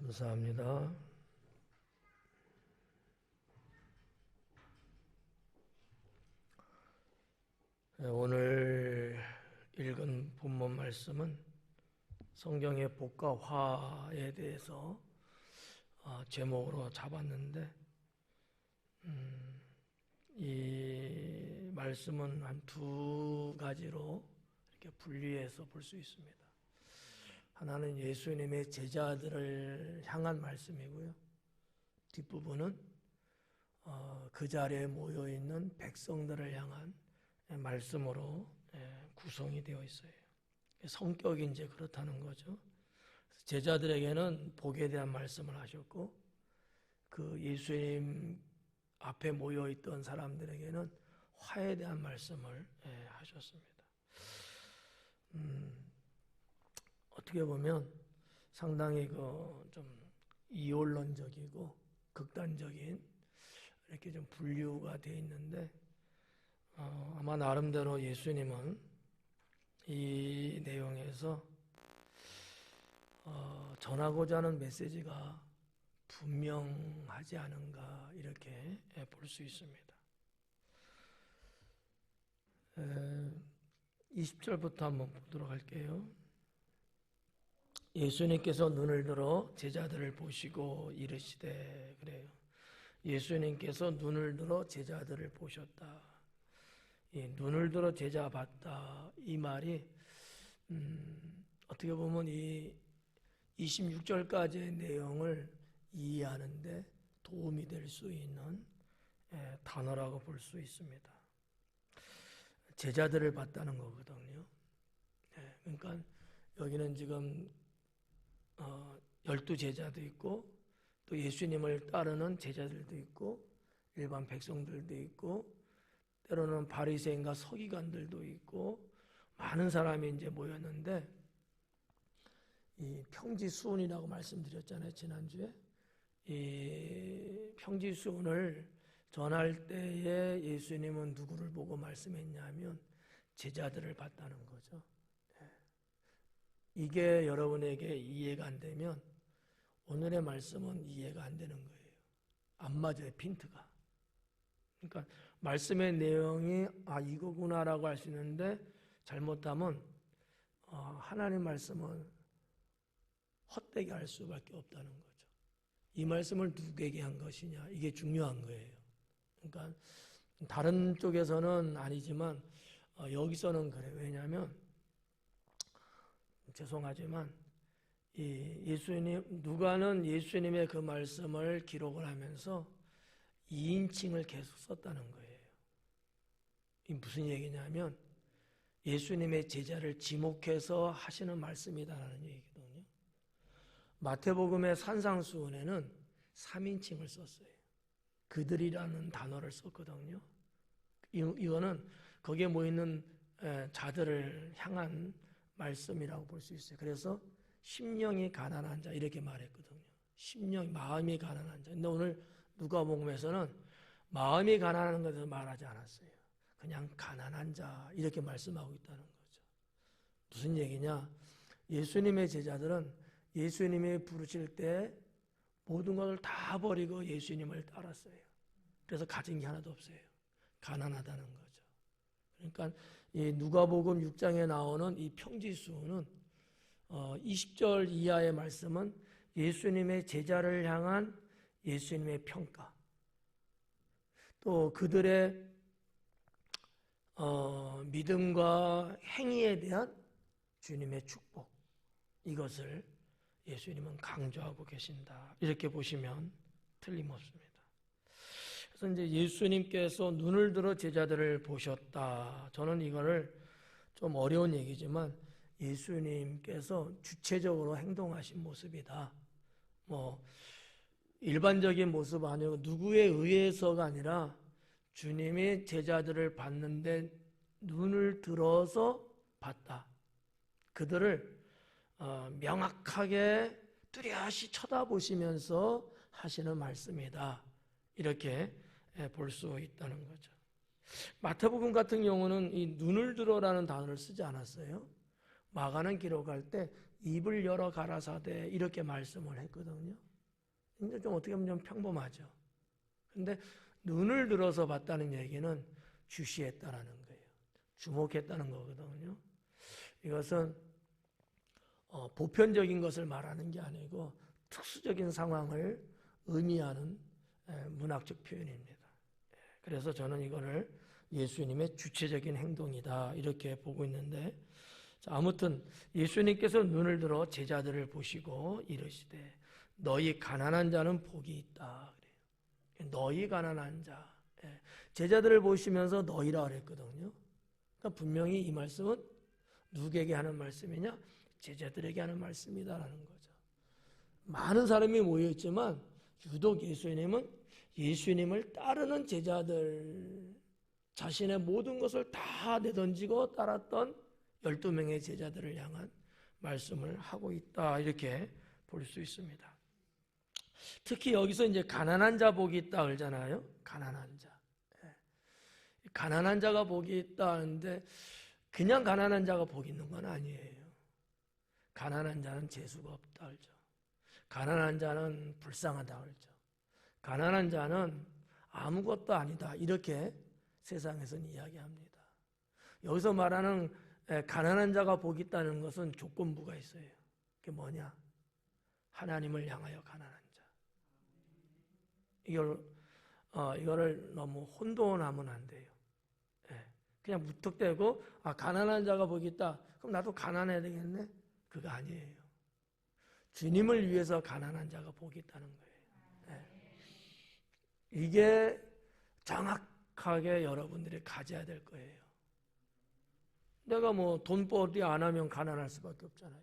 감사합니다. 오늘 읽은 본문 말씀은 성경의 복과 화에 대해서 제목으로 잡았는데 이 말씀은 한 두 가지로 이렇게 분리해서 볼 수 있습니다. 하나는 예수님의 제자들을 향한 말씀이고요. 뒷부분은 그 자리에 모여있는 백성들을 향한 말씀으로 구성이 되어 있어요. 성격이 이제 그렇다는 거죠. 제자들에게는 복에 대한 말씀을 하셨고, 그 예수님 앞에 모여있던 사람들에게는 화에 대한 말씀을 하셨습니다. 어떻게 보면 상당히 좀 이혼론적이고 극단적인 이렇게 좀 분류가 되어 있는데, 아마 나름대로 예수님은 이 내용에서 전하고자 하는 메시지가 분명하지 않은가 이렇게 볼 수 있습니다. 20절부터 한번 보도록 할게요. 예수님께서 눈을 들어 제자들을 보시고 이르시되, 그래요. 예수님께서 눈을 들어 제자들을 보셨다. 눈을 들어 제자 봤다. 이 말이 어떻게 보면 이 26절까지의 내용을 이해하는데 도움이 될 수 있는 단어라고 볼 수 있습니다. 제자들을 봤다는 거거든요. 그러니까 여기는 지금 12제자도 있고, 또 예수님을 따르는 제자들도 있고, 일반 백성들도 있고, 때로는 바리새인과 서기관들도 있고, 많은 사람이 이제 모였는데, 이 평지수훈이라고 말씀드렸잖아요, 지난주에. 이 평지수훈을 전할 때에 예수님은 누구를 보고 말씀했냐면 제자들을 봤다는 거죠. 이게 여러분에게 이해가 안 되면 오늘의 말씀은 이해가 안 되는 거예요. 안 맞아요, 핀트가. 그러니까 말씀의 내용이 이거구나라고 할 수 있는데, 잘못하면 하나님 말씀은 헛되게 할 수밖에 없다는 거죠. 이 말씀을 누구에게 한 것이냐, 이게 중요한 거예요. 그러니까 다른 쪽에서는 아니지만 여기서는 그래요. 왜냐하면 죄송하지만 누가는 예수님의 그 말씀을 기록을 하면서 2인칭을 계속 썼다는 거예요. 이 무슨 얘기냐면 예수님의 제자를 지목해서 하시는 말씀이다라는 얘기거든요. 마태복음의 산상수훈에는 3인칭을 썼어요. 그들이라는 단어를 썼거든요. 이거는 거기에 모이는 자들을 향한 말씀이라고 볼 수 있어요. 그래서 심령이 가난한 자 이렇게 말했거든요. 마음이 가난한 자. 근데 오늘 누가복음에서는 마음이 가난한 것을 말하지 않았어요. 그냥 가난한 자 이렇게 말씀하고 있다는 거죠. 무슨 얘기냐? 예수님의 제자들은 예수님이 부르실 때 모든 것을 다 버리고 예수님을 따랐어요. 그래서 가진 게 하나도 없어요. 가난하다는 거죠. 그러니까 이 누가복음 6장에 나오는 이 평지수훈은 20절 이하의 말씀은 예수님의 제자를 향한 예수님의 평가, 또 그들의 믿음과 행위에 대한 주님의 축복, 이것을 예수님은 강조하고 계신다. 이렇게 보시면 틀림없습니다. 그래서 이제 예수님께서 눈을 들어 제자들을 보셨다. 저는 이거를 좀 어려운 얘기지만 예수님께서 주체적으로 행동하신 모습이다. 일반적인 모습 아니고 누구에 의해서가 아니라 주님이 제자들을 봤는데 눈을 들어서 봤다. 그들을 명확하게 뚜렷이 쳐다보시면서 하시는 말씀이다. 이렇게 볼 수 있다는 거죠. 마태복음 같은 경우는 이 눈을 들어라는 단어를 쓰지 않았어요. 마가는 기록할 때 입을 열어 가라사대 이렇게 말씀을 했거든요. 근데 좀 어떻게 보면 좀 평범하죠. 근데 눈을 들어서 봤다는 얘기는 주시했다라는 거예요. 주목했다는 거거든요. 이것은 보편적인 것을 말하는 게 아니고 특수적인 상황을 의미하는 문학적 표현입니다. 그래서 저는 이거를 예수님의 주체적인 행동이다 이렇게 보고 있는데, 아무튼 예수님께서 눈을 들어 제자들을 보시고 이르시되 너희 가난한 자는 복이 있다. 너희 가난한 자. 제자들을 보시면서 너희라 그랬거든요. 그러니까 분명히 이 말씀은 누구에게 하는 말씀이냐? 제자들에게 하는 말씀이다라는 거죠. 많은 사람이 모여있지만 유독 예수님은 예수님을 따르는 제자들, 자신의 모든 것을 다 내던지고 따랐던 12명의 제자들을 향한 말씀을 하고 있다 이렇게 볼 수 있습니다. 특히 여기서 이제 가난한 자 복이 있다 그러잖아요. 가난한 자. 가난한 자가 복이 있다 하는데 그냥 가난한 자가 복이 있는 건 아니에요. 가난한 자는 재수가 없다 그러죠. 가난한 자는 불쌍하다 그러죠. 가난한 자는 아무것도 아니다 이렇게 세상에서는 이야기합니다. 여기서 말하는 가난한 자가 복이 있다는 것은 조건부가 있어요. 그게 뭐냐? 하나님을 향하여 가난한 자. 이거를 너무 혼돈하면 안 돼요. 그냥 무턱대고 가난한 자가 복이 있다. 그럼 나도 가난해야 되겠네? 그거 아니에요. 주님을 위해서 가난한 자가 복이 있다는 거예요. 이게 정확하게 여러분들이 가져야 될 거예요. 내가 뭐 돈벌이 안 하면 가난할 수밖에 없잖아요.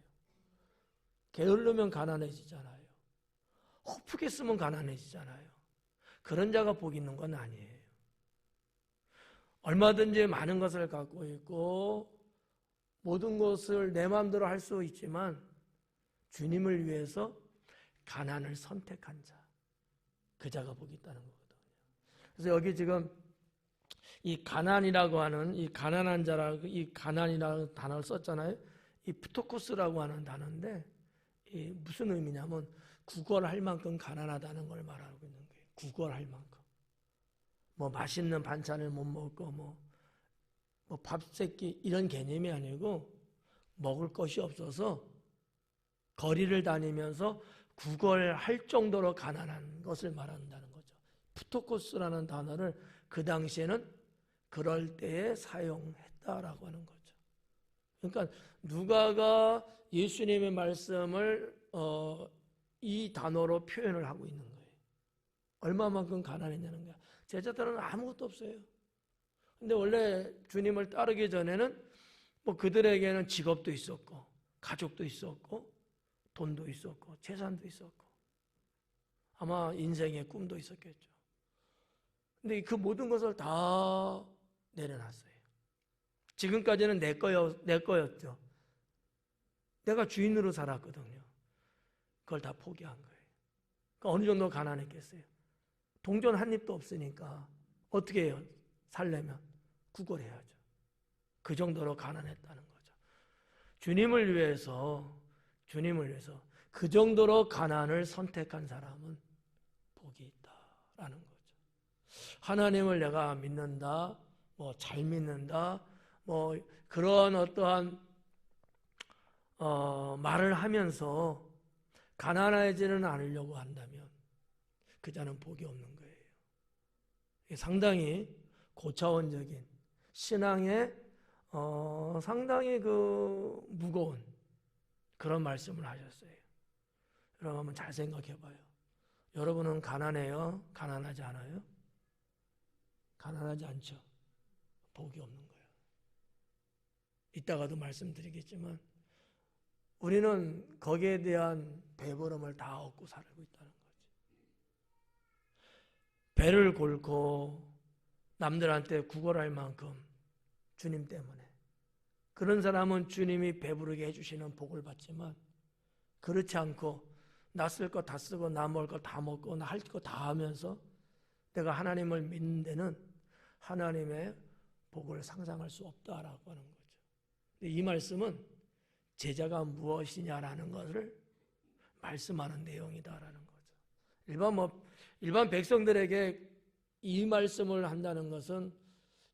게으르면 가난해지잖아요. 허프게 쓰면 가난해지잖아요. 그런 자가 복 있는 건 아니에요. 얼마든지 많은 것을 갖고 있고 모든 것을 내 마음대로 할 수 있지만 주님을 위해서 가난을 선택한 자, 그 자가 복이 있다는 거거든요. 그래서 여기 지금 이 가난이라고 하는 이 가난한 자라고 이 가난이라는 단어를 썼잖아요. 이 프토코스라고 하는 단어인데 이 무슨 의미냐면 구걸할 만큼 가난하다는 걸 말하고 있는 거예요. 구걸할 만큼. 뭐 맛있는 반찬을 못 먹고 뭐 밥새끼 이런 개념이 아니고 먹을 것이 없어서 거리를 다니면서 구걸할 정도로 가난한 것을 말한다는 거죠. 프토코스라는 단어를 그 당시에는 그럴 때에 사용했다라고 하는 거죠. 그러니까 누가가 예수님의 말씀을 이 단어로 표현을 하고 있는 거예요. 얼마만큼 가난했냐는 거야. 제자들은 아무것도 없어요. 근데 원래 주님을 따르기 전에는 뭐 그들에게는 직업도 있었고 가족도 있었고 돈도 있었고 재산도 있었고 아마 인생의 꿈도 있었겠죠. 근데 그 모든 것을 다 내려놨어요. 지금까지는 내 거였죠. 내가 주인으로 살았거든요. 그걸 다 포기한 거예요. 그러니까 어느 정도 가난했겠어요. 동전 한 입도 없으니까 어떻게 해요? 살려면 구걸해야죠. 그 정도로 가난했다는 거죠. 주님을 위해서 그 정도로 가난을 선택한 사람은 복이 있다라는 거죠. 하나님을 내가 믿는다, 뭐 잘 믿는다, 뭐 그런 어떠한 말을 하면서 가난하지는 않으려고 한다면 그 자는 복이 없는 거예요. 상당히 고차원적인 신앙의 상당히 그 무거운 그런 말씀을 하셨어요. 여러분 한번 잘 생각해 봐요. 여러분은 가난해요? 가난하지 않아요? 가난하지 않죠? 복이 없는 거예요. 이따가도 말씀드리겠지만 우리는 거기에 대한 배부름을 다 얻고 살고 있다는 거지. 배를 골고 남들한테 구걸할 만큼 주님 때문에 그런 사람은 주님이 배부르게 해주시는 복을 받지만 그렇지 않고 나 쓸 거 다 쓰고 나 먹을 거 다 먹고 나 할 거 다 하면서 내가 하나님을 믿는 데는 하나님의 복을 상상할 수 없다라고 하는 거죠. 이 말씀은 제자가 무엇이냐라는 것을 말씀하는 내용이다라는 거죠. 일반 백성들에게 이 말씀을 한다는 것은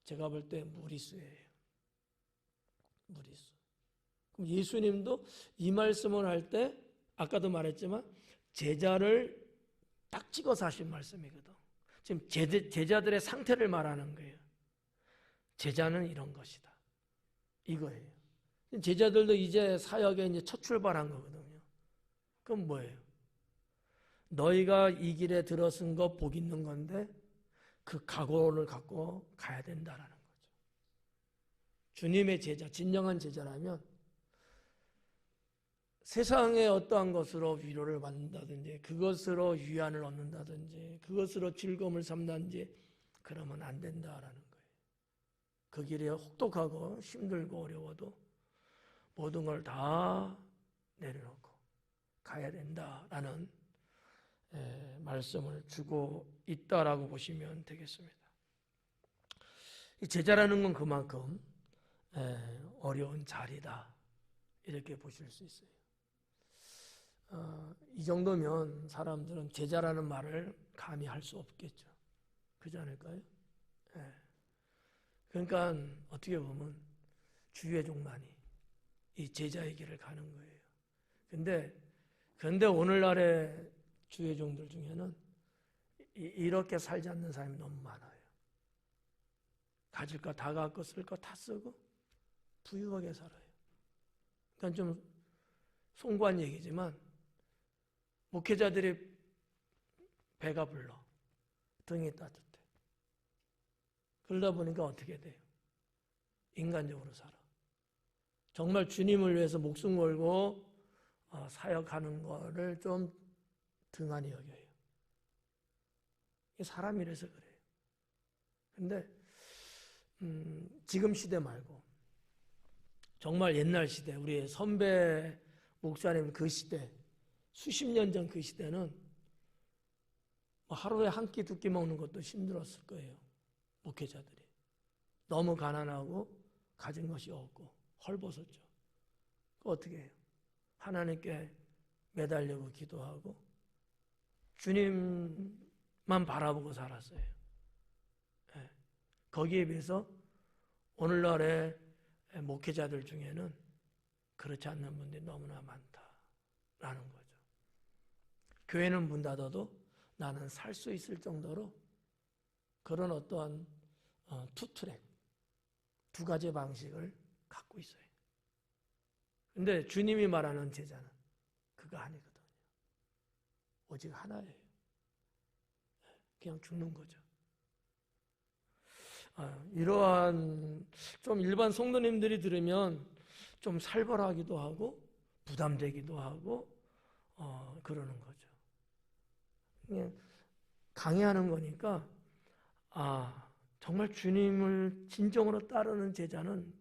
제가 볼 때 무리수예요. 무리수. 그럼 예수님도 이 말씀을 할 때 아까도 말했지만 제자를 딱 찍어서 하신 말씀이거든. 지금 제자들의 상태를 말하는 거예요. 제자는 이런 것이다. 이거예요. 제자들도 이제 사역에 이제 첫 출발한 거거든요. 그럼 뭐예요? 너희가 이 길에 들어선 거 복 있는 건데 그 각오를 갖고 가야 된다라는 거죠. 주님의 제자, 진정한 제자라면 세상의 어떠한 것으로 위로를 받는다든지 그것으로 위안을 얻는다든지 그것으로 즐거움을 삼는다든지 그러면 안 된다라는 거예요. 그 길이 혹독하고 힘들고 어려워도 모든 걸 다 내려놓고 가야 된다라는 말씀을 주고 있다라고 보시면 되겠습니다. 이 제자라는 건 그만큼 어려운 자리다 이렇게 보실 수 있어요. 이 정도면 사람들은 제자라는 말을 감히 할 수 없겠죠. 그렇지 않을까요? 그러니까 어떻게 보면 주의 종만이 이 제자의 길을 가는 거예요. 그런데 오늘날의 주의 종들 중에는 이렇게 살지 않는 사람이 너무 많아요. 가질 거 다 갖고 쓸 거 다 쓰고 부유하게 살아요. 그러니까 좀 송구한 얘기지만 목회자들이 배가 불러 등이 따뜻해. 그러다 보니까 어떻게 돼요? 인간적으로 살아. 정말 주님을 위해서 목숨 걸고 사역하는 거를 좀 등한히 여겨요. 사람이라서 그래요. 근데 지금 시대 말고 정말 옛날 시대, 우리 선배 목사님 그 시대, 수십 년 전 그 시대는 하루에 한 끼, 두 끼 먹는 것도 힘들었을 거예요. 목회자들이. 너무 가난하고 가진 것이 없고 헐벗었죠. 어떻게 해요? 하나님께 매달리고 기도하고 주님만 바라보고 살았어요. 거기에 비해서 오늘날의 목회자들 중에는 그렇지 않는 분들이 너무나 많다라는 거죠. 교회는 문 닫아도 나는 살 수 있을 정도로 그런 어떠한 투트랙, 두 가지 방식을 갖고 있어요. 근데 주님이 말하는 제자는 그거 아니거든요. 오직 하나예요. 그냥 죽는 거죠. 이러한 좀 일반 성도님들이 들으면 좀 살벌하기도 하고 부담되기도 하고 그러는 거죠. 강해하는 거니까 정말 주님을 진정으로 따르는 제자는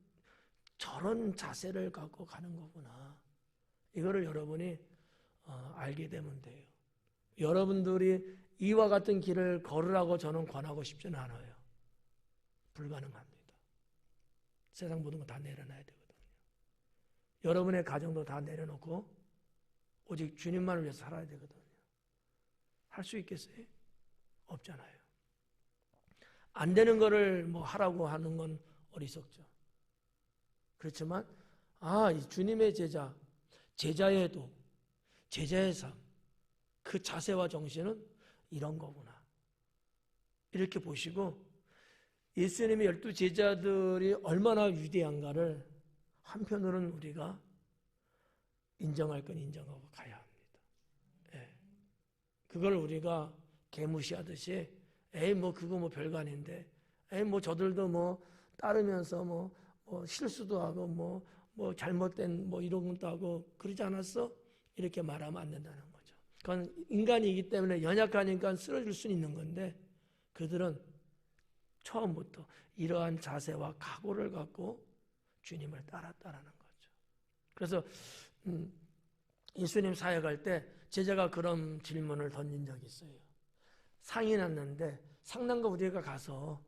저런 자세를 갖고 가는 거구나. 이거를 여러분이 알게 되면 돼요. 여러분들이 이와 같은 길을 걸으라고 저는 권하고 싶지는 않아요. 불가능합니다. 세상 모든 거 다 내려놔야 되거든요. 여러분의 가정도 다 내려놓고 오직 주님만을 위해서 살아야 되거든요. 할 수 있겠어요? 없잖아요. 안 되는 거를 뭐 하라고 하는 건 어리석죠. 그렇지만 이 주님의 제자, 제자의 도, 제자의 삶, 그 자세와 정신은 이런 거구나. 이렇게 보시고 예수님의 12 제자들이 얼마나 위대한가를 한편으로는 우리가 인정할 건 인정하고 가야 합니다. 그걸 우리가 개무시하듯이 그거 별거 아닌데 저들도 따르면서 실수도 하고 잘못된 이런 것도 하고 그러지 않았어? 이렇게 말하면 안 된다는 거죠. 그건 인간이기 때문에 연약하니까 쓰러질 수는 있는 건데 그들은 처음부터 이러한 자세와 각오를 갖고 주님을 따랐다라는 거죠. 그래서 예수님 사역할 때 제자가 그런 질문을 던진 적이 있어요. 상이 났는데 상난가 우리가 가서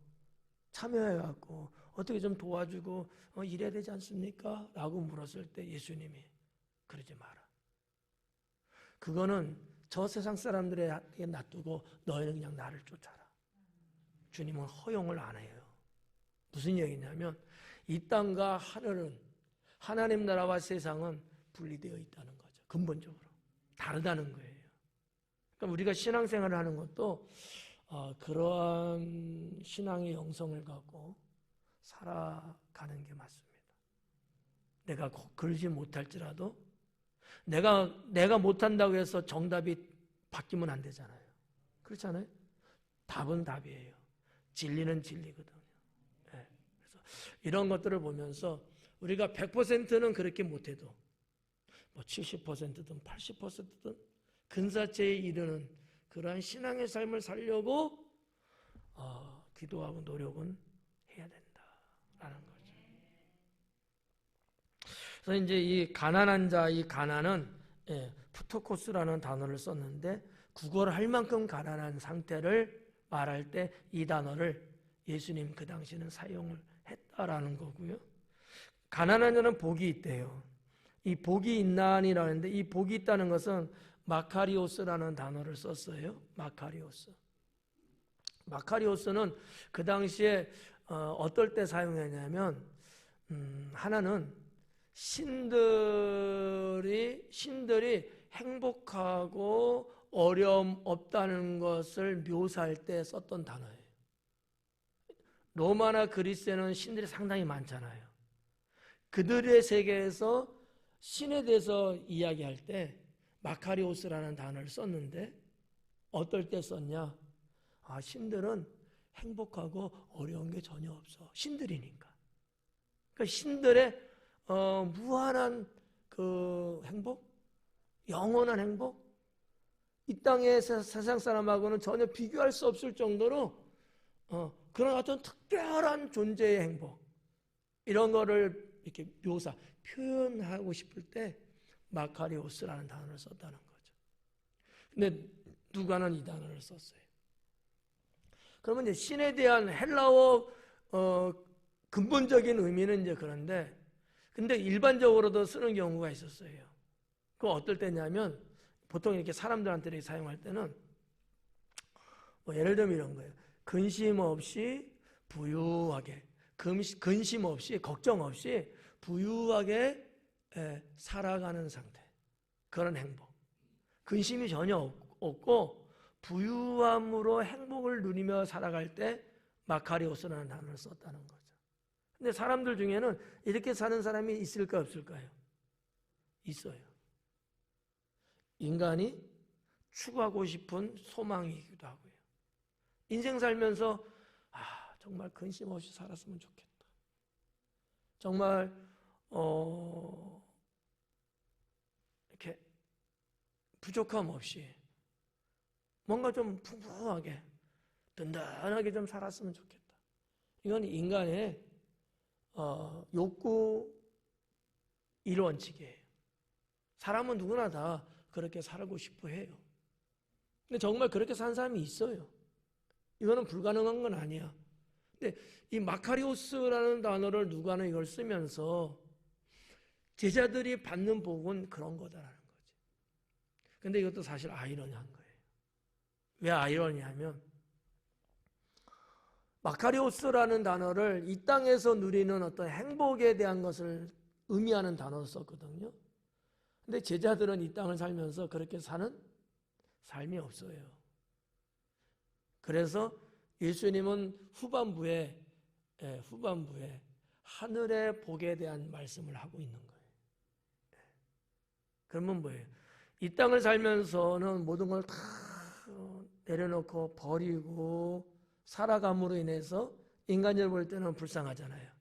참여해갖고 어떻게 좀 도와주고 이래야 되지 않습니까? 라고 물었을 때 예수님이 그러지 마라. 그거는 저 세상 사람들에게 놔두고 너희는 그냥 나를 쫓아라. 주님은 허용을 안 해요. 무슨 얘기냐면 이 땅과 하늘은, 하나님 나라와 세상은 분리되어 있다는 거죠. 근본적으로 다르다는 거예요. 그러니까 우리가 신앙생활을 하는 것도 그러한 신앙의 영성을 갖고 살아가는 게 맞습니다. 내가 그러지 못할지라도 내가 못한다고 해서 정답이 바뀌면 안 되잖아요. 그렇잖아요. 답은 답이에요. 진리는 진리거든요. 네. 그래서 이런 것들을 보면서 우리가 100%는 그렇게 못해도 뭐 70%든 80%든 근사체에 이르는 그러한 신앙의 삶을 살려고 기도하고 노력은 해야 된다라는 거죠. 그래서 이제 이 가난한 자, 이 가난은 푸토코스라는 단어를 썼는데 국어를 할 만큼 가난한 상태를 말할 때 이 단어를 예수님 그 당시에는 사용을 했다라는 거고요. 가난한 자는 복이 있대요. 이 복이 있나니라는데 이 복이 있다는 것은 마카리오스라는 단어를 썼어요. 마카리오스. 마카리오스는 그 당시에 어떨 때 사용했냐면 하나는 신들이 행복하고 어려움 없다는 것을 묘사할 때 썼던 단어예요. 로마나 그리스에는 신들이 상당히 많잖아요. 그들의 세계에서 신에 대해서 이야기할 때 마카리오스라는 단어를 썼는데 어떨 때 썼냐? 신들은 행복하고 어려운 게 전혀 없어. 신들이니까. 그러니까 신들의 무한한 그 행복, 영원한 행복, 이 땅의 세상 사람하고는 전혀 비교할 수 없을 정도로 그런 어떤 특별한 존재의 행복, 이런 거를 이렇게 표현하고 싶을 때 마카리오스라는 단어를 썼다는 거죠. 근데 누가는 이 단어를 썼어요. 그러면 이제 신에 대한 헬라어 근본적인 의미는 이제 그런데, 근데 일반적으로도 쓰는 경우가 있었어요. 그 어떨 때냐면 보통 이렇게 사람들한테 사용할 때는 뭐 예를 들면 이런 거예요. 근심 없이 부유하게, 근심 없이 걱정 없이 부유하게 살아가는 상태, 그런 행복. 근심이 전혀 없고 부유함으로 행복을 누리며 살아갈 때 마카리오스라는 단어를 썼다는 거죠. 근데 사람들 중에는 이렇게 사는 사람이 있을까 없을까요? 있어요. 인간이 추구하고 싶은 소망이기도 하고요. 인생 살면서 정말 근심 없이 살았으면 좋겠다. 정말 이렇게 부족함 없이 뭔가 좀 풍부하게 든든하게 좀 살았으면 좋겠다. 이건 인간의 욕구 1원칙이에요. 사람은 누구나 다 그렇게 살고 싶어 해요. 근데 정말 그렇게 산 사람이 있어요. 이거는 불가능한 건 아니야. 근데 이 마카리오스라는 단어를 누가는 이걸 쓰면서 제자들이 받는 복은 그런 거다라는 거지. 근데 이것도 사실 아이러니한 거예요. 왜 아이러니하면 마카리오스라는 단어를 이 땅에서 누리는 어떤 행복에 대한 것을 의미하는 단어로 썼거든요. 근데 제자들은 이 땅을 살면서 그렇게 사는 삶이 없어요. 그래서 예수님은 후반부에 하늘의 복에 대한 말씀을 하고 있는 거예요. 그러면 뭐예요? 이 땅을 살면서는 모든 걸 다 내려놓고 버리고 살아감으로 인해서 인간적으로 볼 때는 불쌍하잖아요.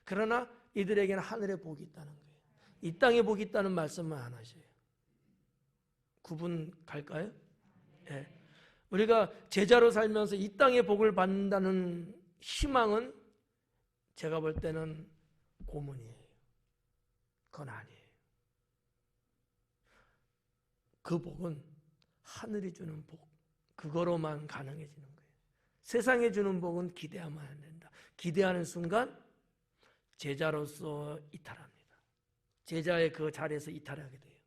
그러나 이들에게는 하늘의 복이 있다는 거예요. 이 땅에 복이 있다는 말씀만 안 하셔요. 구분 갈까요? 네. 우리가 제자로 살면서 이 땅의 복을 받는다는 희망은 제가 볼 때는 고문이에요. 그건 아니에요. 그 복은 하늘이 주는 복, 그거로만 가능해지는 거예요. 세상에 주는 복은 기대하면 안 된다. 기대하는 순간 제자로서 이탈합니다. 제자의 그 자리에서 이탈하게 돼요.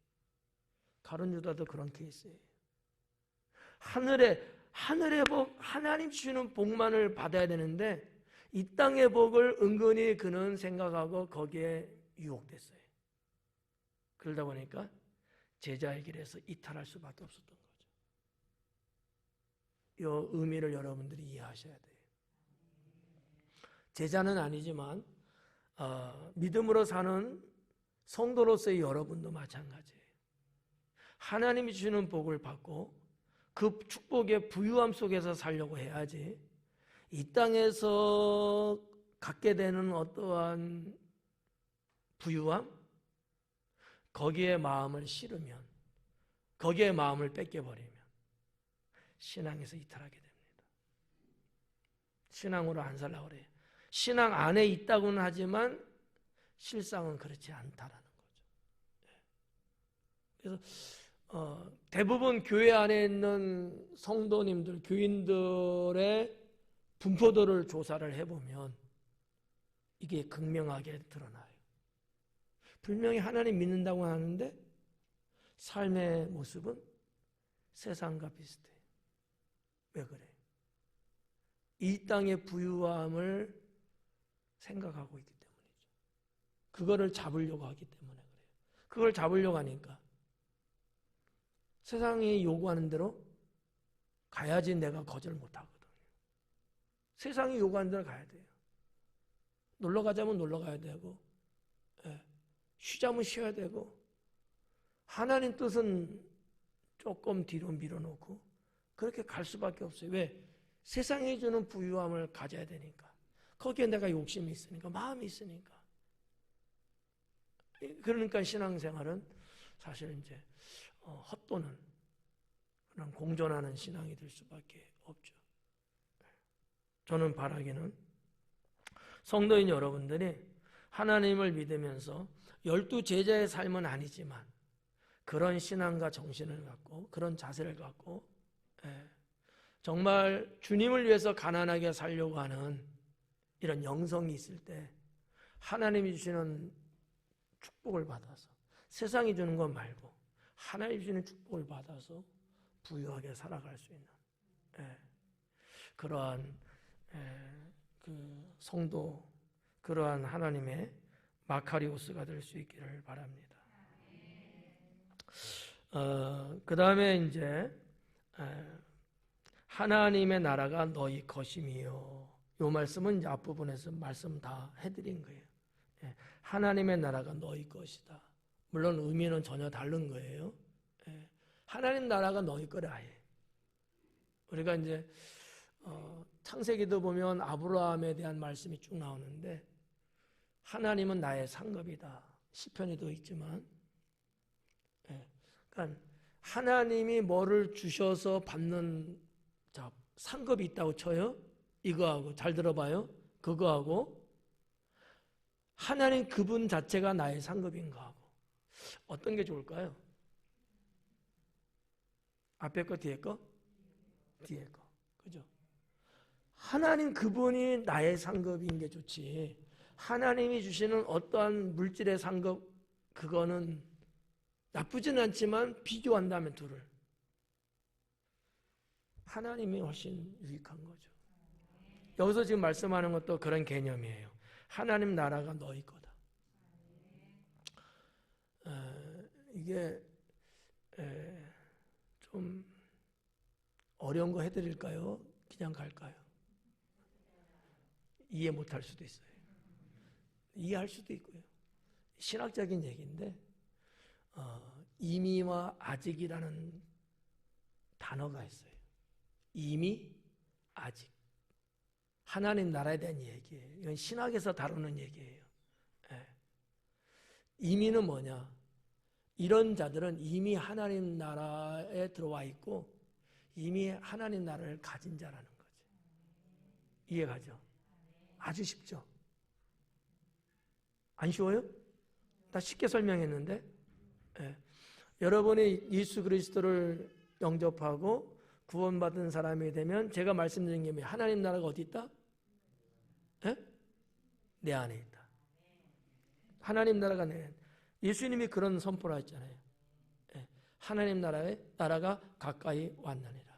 가룟 유다도 그런 케이스예요. 하늘의 복, 하나님 주시는 복만을 받아야 되는데 이 땅의 복을 은근히 그는 생각하고 거기에 유혹됐어요. 그러다 보니까 제자의 길에서 이탈할 수밖에 없었던 거죠. 이 의미를 여러분들이 이해하셔야 돼요. 제자는 아니지만 믿음으로 사는 성도로서의 여러분도 마찬가지예요. 하나님이 주시는 복을 받고 그 축복의 부유함 속에서 살려고 해야지 이 땅에서 갖게 되는 어떠한 부유함, 거기에 마음을 실으면, 거기에 마음을 뺏겨버리면 신앙에서 이탈하게 됩니다. 신앙으로 안 살라고 그래요. 신앙 안에 있다고는 하지만 실상은 그렇지 않다라는 거죠. 그래서 대부분 교회 안에 있는 성도님들, 교인들의 분포도를 조사를 해보면 이게 극명하게 드러나요. 분명히 하나님 믿는다고 하는데 삶의 모습은 세상과 비슷해요. 왜 그래요? 이 땅의 부유함을 생각하고 있기 때문이죠. 그거를 잡으려고 하기 때문에 그래요. 그걸 잡으려고 하니까 세상이 요구하는 대로 가야지 내가 거절 못하거든요. 세상이 요구하는 대로 가야 돼요. 놀러 가자면 놀러 가야 되고, 쉬자면 쉬어야 되고, 하나님 뜻은 조금 뒤로 밀어놓고 그렇게 갈 수밖에 없어요. 왜? 세상이 주는 부유함을 가져야 되니까. 거기에 내가 욕심이 있으니까, 마음이 있으니까. 그러니까 신앙생활은 사실 이제 헛도는 그런 공존하는 신앙이 될 수밖에 없죠. 저는 바라기는 성도인 여러분들이 하나님을 믿으면서 12제자의 삶은 아니지만 그런 신앙과 정신을 갖고 그런 자세를 갖고 정말 주님을 위해서 가난하게 살려고 하는 이런 영성이 있을 때 하나님이 주시는 축복을 받아서 세상이 주는 것 말고 하나님이 주시는 축복을 받아서 부유하게 살아갈 수 있는 그러한 그 성도, 그러한 하나님의 마카리오스가 될 수 있기를 바랍니다. 그 다음에 이제 하나님의 나라가 너희 것임이요. 이 말씀은 이제 앞부분에서 말씀 다 해드린 거예요. 하나님의 나라가 너희 것이다. 물론 의미는 전혀 다른 거예요. 하나님 나라가 너희 거라 해. 우리가 이제 창세기도 보면 아브라함에 대한 말씀이 쭉 나오는데 하나님은 나의 상급이다. 시편에도 있지만, 그러니까 하나님이 뭐를 주셔서 받는 상급이 있다고 쳐요. 이거하고 잘 들어봐요. 그거하고 하나님 그분 자체가 나의 상급인 거하고 어떤 게 좋을까요? 앞에 거, 뒤에 거? 뒤에 거. 그죠? 하나님 그분이 나의 상급인 게 좋지. 하나님이 주시는 어떠한 물질의 상급, 그거는 나쁘지는 않지만 비교한다면 둘을. 하나님이 훨씬 유익한 거죠. 여기서 지금 말씀하는 것도 그런 개념이에요. 하나님 나라가 너희 거다. 이게 좀 어려운 거 해드릴까요? 그냥 갈까요? 이해 못할 수도 있어요. 이해할 수도 있고요. 신학적인 얘기인데 이미와 아직이라는 단어가 있어요. 이미, 아직. 하나님 나라에 대한 얘기예요. 이건 신학에서 다루는 얘기예요. 이미는 뭐냐? 이런 자들은 이미 하나님 나라에 들어와 있고 이미 하나님 나라를 가진 자라는 거죠. 이해가죠? 아주 쉽죠? 안 쉬워요? 나 쉽게 설명했는데 여러분이 예수 그리스도를 영접하고 구원받은 사람이 되면 제가 말씀드린 게 하나님 나라가 어디 있다? 내 안에 있다. 하나님 나라가 내 예수님이 그런 선포를 했잖아요. 예, 하나님 나라가 가까이 왔느니라.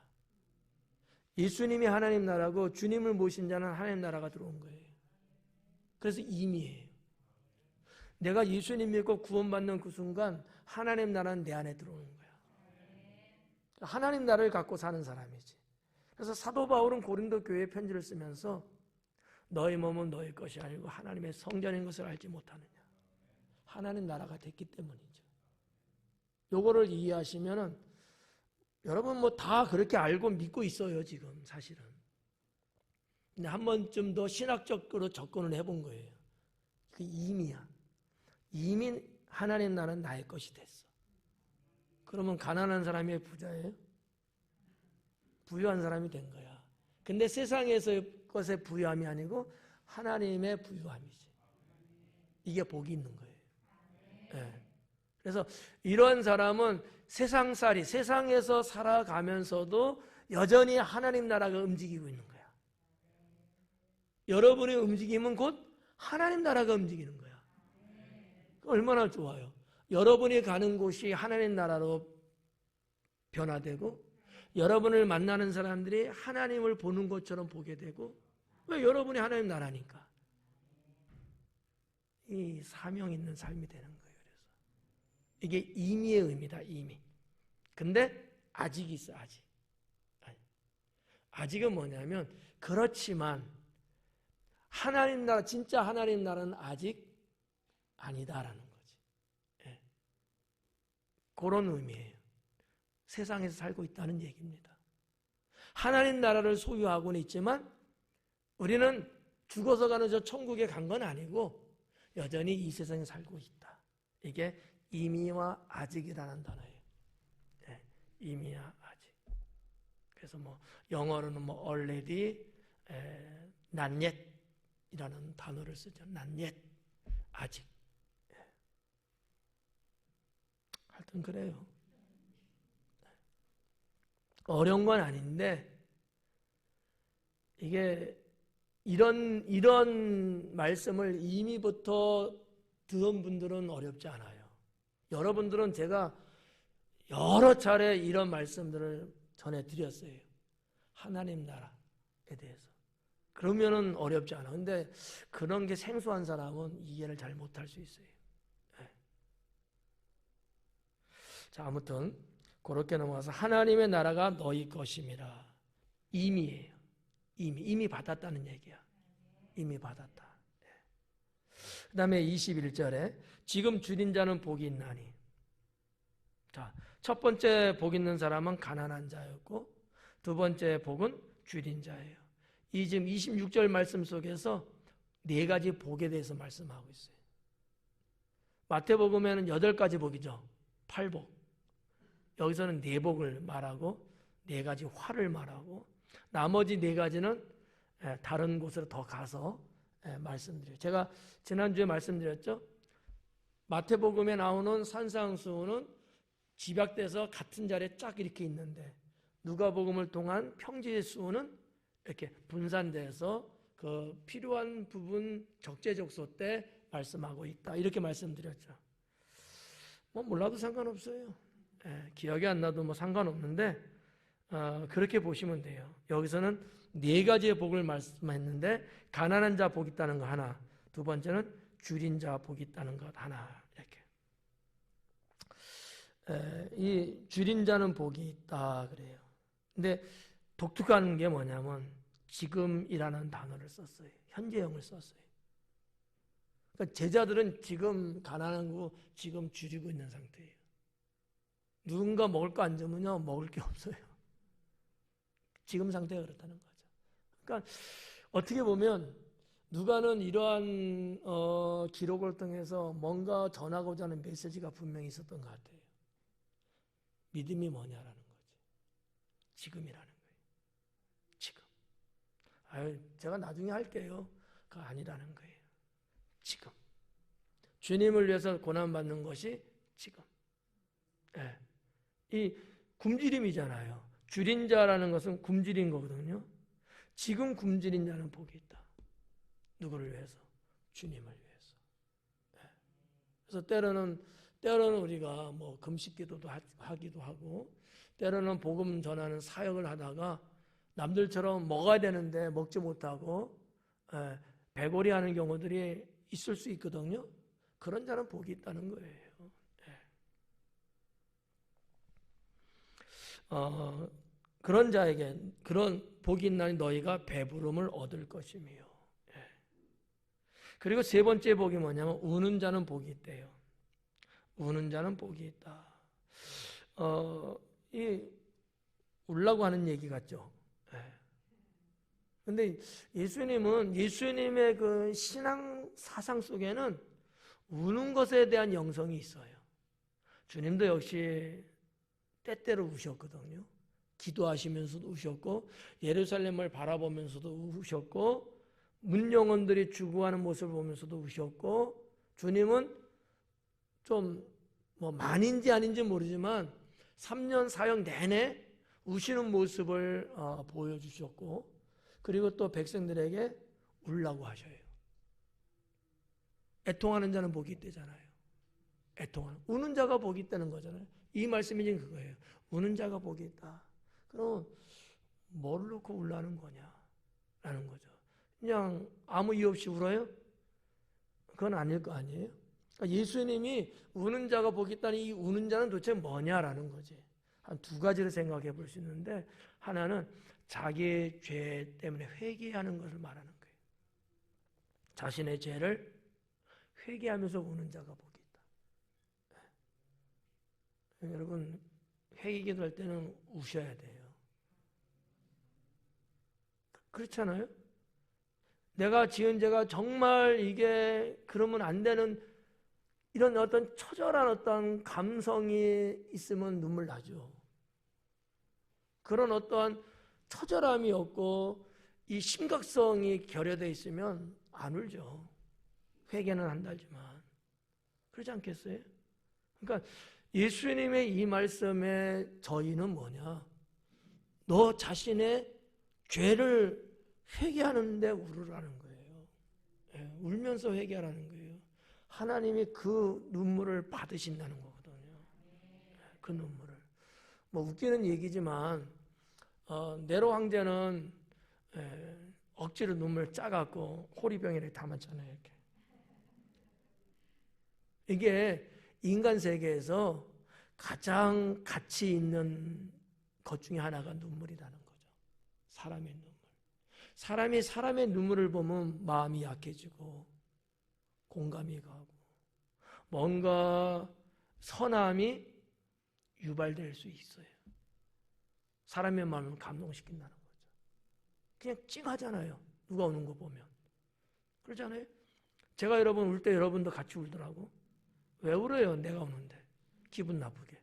예수님이 하나님 나라고 주님을 모신 자는 하나님 나라가 들어온 거예요. 그래서 임의예요. 내가 예수님 믿고 구원받는 그 순간 하나님 나라는 내 안에 들어오는 거야. 하나님 나라를 갖고 사는 사람이지. 그래서 사도 바울은 고린도 교회에 편지를 쓰면서 너희 몸은 너희 것이 아니고 하나님의 성전인 것을 알지 못하느냐. 하나님 나라가 됐기 때문이죠. 요거를 이해하시면은 여러분 뭐 다 그렇게 알고 믿고 있어요, 지금 사실은. 근데 한 번쯤 더 신학적으로 접근을 해본 거예요. 그 임의야. 이미 하나님 나라는 나의 것이 됐어. 그러면 가난한 사람이 부자예요? 부유한 사람이 된 거야. 근데 세상에서의 것의 부유함이 아니고 하나님의 부유함이지. 이게 복이 있는 거예요. 네. 그래서 이런 사람은 세상살이, 세상에서 살아가면서도 여전히 하나님 나라가 움직이고 있는 거야. 여러분의 움직임은 곧 하나님 나라가 움직이는 거야. 얼마나 좋아요. 여러분이 가는 곳이 하나님 나라로 변화되고 여러분을 만나는 사람들이 하나님을 보는 것처럼 보게 되고, 왜? 여러분이 하나님 나라니까. 이 사명 있는 삶이 되는 거예요. 그래서 이게 임의의 의미다. 임의. 근데 아직이 있어. 아직은 뭐냐면 그렇지만 하나님 나라, 진짜 하나님 나라는 아직 아니다라는 거지. 예. 그런 의미예요. 세상에서 살고 있다는 얘기입니다. 하나님 나라를 소유하고는 있지만 우리는 죽어서 가는 저 천국에 간 건 아니고 여전히 이 세상에 살고 있다. 이게 임의와 아직이라는 단어예요. 네, 임의와 아직. 그래서 뭐 영어로는 뭐 already, not yet 이라는 단어를 쓰죠. not yet, 아직. 하여튼 그래요. 어려운 건 아닌데 이게 이런 말씀을 이미부터 들은 분들은 어렵지 않아요. 여러분들은 제가 여러 차례 이런 말씀들을 전해드렸어요. 하나님 나라에 대해서. 그러면은 어렵지 않아. 근데 그런 게 생소한 사람은 이해를 잘 못할 수 있어요. 네. 자, 아무튼 그렇게 넘어가서 하나님의 나라가 너희 것임이라. 임의예요. 이미 받았다는 얘기야. 이미 받았다. 그 다음에 21절에 지금 줄인 자는 복이 있나니. 자, 첫 번째 복 있는 사람은 가난한 자였고 두 번째 복은 줄인 자예요. 이 지금 26절 말씀 속에서 네 가지 복에 대해서 말씀하고 있어요. 마태복음에는 8가지 복이죠. 8복. 여기서는 4복을 말하고 4가지 화를 말하고 나머지 4가지는 다른 곳으로 더 가서 말씀드려요. 제가 지난주에 말씀드렸죠. 마태복음에 나오는 산상수훈은 집약돼서 같은 자리에 쫙 이렇게 있는데 누가복음을 통한 평지수훈은 이렇게 분산돼서 그 필요한 부분 적재적소 때 말씀하고 있다. 이렇게 말씀드렸죠. 뭐 몰라도 상관없어요. 기억이 안 나도 뭐 상관없는데 그렇게 보시면 돼요. 여기서는 4가지의 복을 말씀했는데 가난한 자 복이 있다는 거 하나, 두 번째는 줄인 자 복이 있다는 것 하나 이렇게. 이 줄인 자는 복이 있다 그래요. 근데 독특한 게 뭐냐면 지금이라는 단어를 썼어요. 현재형을 썼어요. 그러니까 제자들은 지금 가난한 거 지금 줄이고 있는 상태예요. 누군가 먹을 거 안 주면요 먹을 게 없어요. 지금 상태가 그렇다는 거죠. 그러니까 어떻게 보면 누가는 이러한 기록을 통해서 뭔가 전하고자 하는 메시지가 분명히 있었던 것 같아요. 믿음이 뭐냐라는 거지. 지금이라는 거예요. 지금. 제가 나중에 할게요. 그거 아니라는 거예요. 지금. 주님을 위해서 고난받는 것이 지금. 네. 이 굶주림이잖아요. 줄인 자라는 것은 굶주린 거거든요. 지금 굶주린 자는 복이 있다. 누구를 위해서? 주님을 위해서. 네. 그래서 때로는 우리가 뭐 금식기도도 하기도 하고, 때로는 복음 전하는 사역을 하다가 남들처럼 먹어야 되는데 먹지 못하고 배고리 하는 경우들이 있을 수 있거든요. 그런 자는 복이 있다는 거예요. 그런 자에게 그런 복이 있나니 너희가 배부름을 얻을 것이며. 그리고 세 번째 복이 뭐냐면 우는 자는 복이 있대요. 우는 자는 복이 있다. 이 울라고 하는 얘기 같죠. 근데 예수님의 그 신앙 사상 속에는 우는 것에 대한 영성이 있어요. 주님도 역시 때때로 우셨거든요. 기도하시면서도 우셨고, 예루살렘을 바라보면서도 우셨고, 문영혼들이 죽어가는 모습을 보면서도 우셨고, 주님은 좀 뭐 만인지 아닌지 모르지만 3년 사역 내내 우시는 모습을 보여주셨고, 그리고 또 백성들에게 울라고 하셔요. 애통하는 자는 복이 있대잖아요. 우는 자가 복이 있다는 거잖아요. 이 말씀이 지금 그거예요. 우는 자가 복이 있다. 그럼 뭘 놓고 울라는 거냐라는 거죠. 그냥 아무 이유 없이 울어요? 그건 아닐 거 아니에요? 그러니까 예수님이 우는 자가 복이 있다는 이 우는 자는 도대체 뭐냐라는 거지. 한 두 가지를 생각해 볼 수 있는데, 하나는 자기의 죄 때문에 회개하는 것을 말하는 거예요. 자신의 죄를 회개하면서 우는 자가 복이 있다. 여러분, 회개기도 할 때는 우셔야 돼요. 그렇잖아요? 내가 지은 죄가 정말 이게 그러면 안 되는 이런 어떤 처절한 어떤 감성이 있으면 눈물 나죠. 그런 어떠한 처절함이 없고 이 심각성이 결여되어 있으면 안 울죠. 회개는 한다지만. 그렇지 않겠어요? 그러니까 예수님의 이 말씀에 저희는 뭐냐? 너 자신의 죄를 회개하는데 울으라는 거예요. 울면서 회개하라는 거예요. 하나님이 그 눈물을 받으신다는 거거든요. 그 눈물을. 뭐 웃기는 얘기지만 네로 황제는 억지로 눈물을 짜갖고 호리병에 담았잖아요. 이렇게. 이게 인간 세계에서 가장 가치 있는 것 중에 하나가 눈물이라는 거죠. 사람의 눈물. 사람이 사람의 눈물을 보면 마음이 약해지고 공감이 가고 뭔가 선함이 유발될 수 있어요. 사람의 마음을 감동시킨다는 거죠. 그냥 찡하잖아요. 누가 우는 거 보면. 그러잖아요. 제가 여러분 울 때 여러분도 같이 울더라고. 왜 울어요? 내가 우는데. 기분 나쁘게.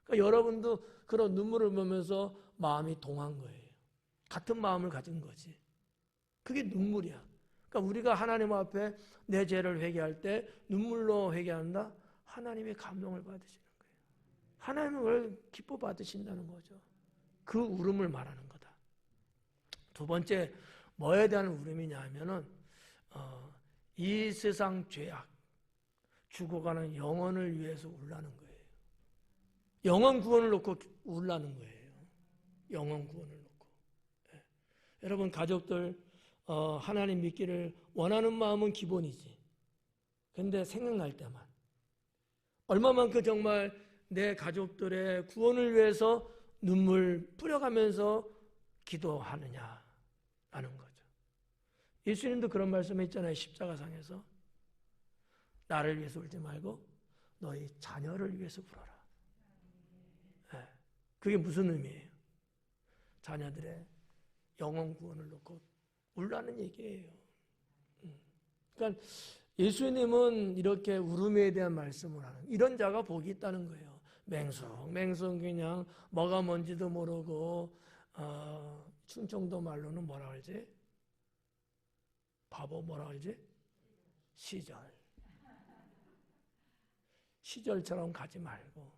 그러니까 여러분도 그런 눈물을 보면서 마음이 동한 거예요. 같은 마음을 가진 거지. 그게 눈물이야. 그러니까 우리가 하나님 앞에 내 죄를 회개할 때 눈물로 회개한다? 하나님의 감동을 받으시는 거예요. 하나님을 기뻐 받으신다는 거죠. 그 울음을 말하는 거다. 두 번째, 뭐에 대한 울음이냐 하면은 이 세상 죄악, 죽어가는 영혼을 위해서 울라는 거예요. 영혼 구원을 놓고 울라는 거예요. 영혼 구원을 놓고. 여러분 가족들 하나님 믿기를 원하는 마음은 기본이지. 근데 생각날 때만 얼마만큼 정말 내 가족들의 구원을 위해서 눈물 뿌려가면서 기도하느냐라는 거죠. 예수님도 그런 말씀 했잖아요. 십자가상에서 나를 위해서 울지 말고 너희 자녀를 위해서 울어라. 그게 무슨 의미예요? 자녀들의 영혼 구원을 놓고 울라는 얘기예요. 그러니까 예수님은 이렇게 울음에 대한 말씀을 하는 이런 자가 복이 있다는 거예요. 맹숭 그냥 뭐가 뭔지도 모르고 충청도 말로는 뭐라 그러지? 바보 뭐라 그러지? 시절처럼 가지 말고.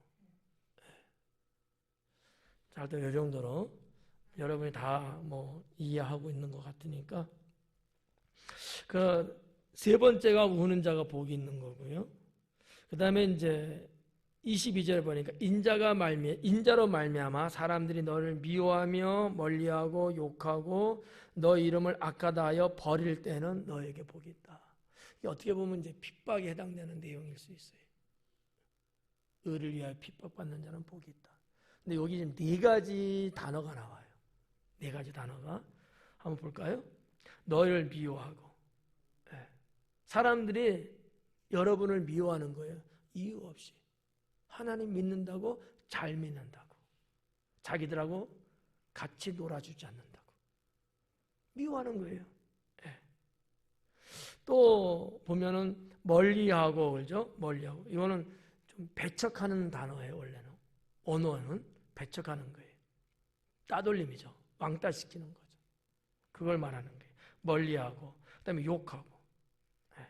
자, 또 이 정도로 여러분이 다 뭐 이해하고 있는 것 같으니까 세 번째가 우는 자가 복이 있는 거고요. 그 다음에 이제 22절에 보니까 인자로 말미암아 사람들이 너를 미워하며 멀리하고 욕하고 너 이름을 악하다 하여 버릴 때는 너에게 복이 있다. 이게 어떻게 보면 이제 핍박에 해당되는 내용일 수 있어요. 의를 위하여 핍박받는 자는 복이 있다. 근데 여기 지금 네 가지 단어가 나와요. 네 가지 단어가. 한번 볼까요? 너를 미워하고. 네. 사람들이 여러분을 미워하는 거예요. 이유 없이. 하나님 믿는다고, 잘 믿는다고, 자기들하고 같이 놀아주지 않는다고 미워하는 거예요. 네. 또 보면은 멀리하고, 그죠? 멀리하고. 이거는 좀 배척하는 단어예요. 원래는 언어는 배척하는 거예요. 따돌림이죠. 왕따시키는 거죠. 그걸 말하는 거예요. 멀리하고, 그다음에 욕하고. 네.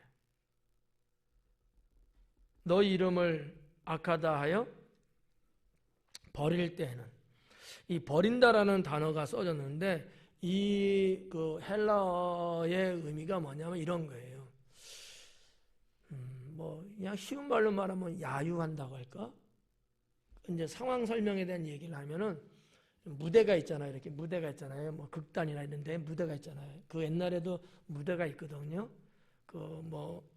너 이름을 악하다 하여 버릴 때에는, 이 버린다라는 단어가 써졌는데 이 그 헬라어의 의미가 뭐냐면 이런 거예요. 뭐 그냥 쉬운 말로 말하면 야유한다고 할까? 이제 상황 설명에 대한 얘기를 하면은 무대가 있잖아요. 이렇게 무대가 있잖아요. 뭐 극단이나 이런 데 무대가 있잖아요. 그 옛날에도 무대가 있거든요. 그 뭐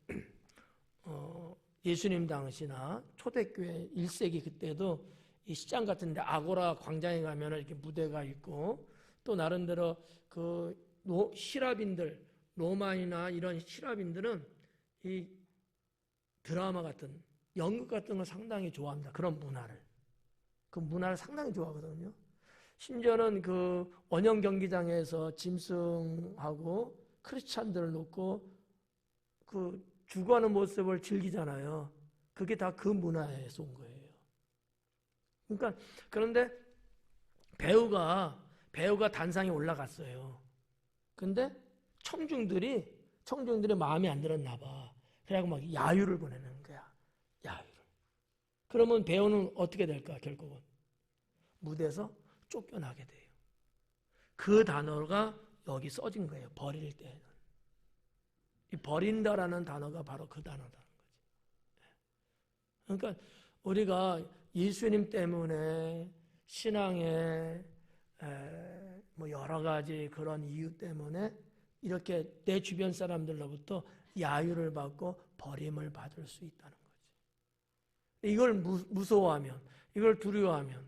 예수님 당시나 초대교회 1세기 그때도 이 시장 같은데 아고라 광장에 가면 이렇게 무대가 있고, 또 나름대로 그 시랍인들, 로마이나 이런 시랍인들은 이 드라마 같은 연극 같은 걸 상당히 좋아합니다. 그런 문화를. 그 문화를 상당히 좋아하거든요. 심지어는 그 원형 경기장에서 짐승하고 크리스찬들을 놓고 그 죽어가는 모습을 즐기잖아요. 그게 다 그 문화에서 온 거예요. 그러니까 그런데 배우가 단상에 올라갔어요. 근데 청중들이 마음에 안 들었나 봐. 그래갖고 막 야유를 보내는 거야. 야유를. 그러면 배우는 어떻게 될까? 결국은 무대에서 쫓겨나게 돼요. 그 단어가 여기 써진 거예요. 버릴 때는. 이 버린다라는 단어가 바로 그 단어라는 거지. 그러니까 우리가 예수님 때문에 신앙에 뭐 여러 가지 그런 이유 때문에 이렇게 내 주변 사람들로부터 야유를 받고 버림을 받을 수 있다는 거지. 이걸 무서워하면, 이걸 두려워하면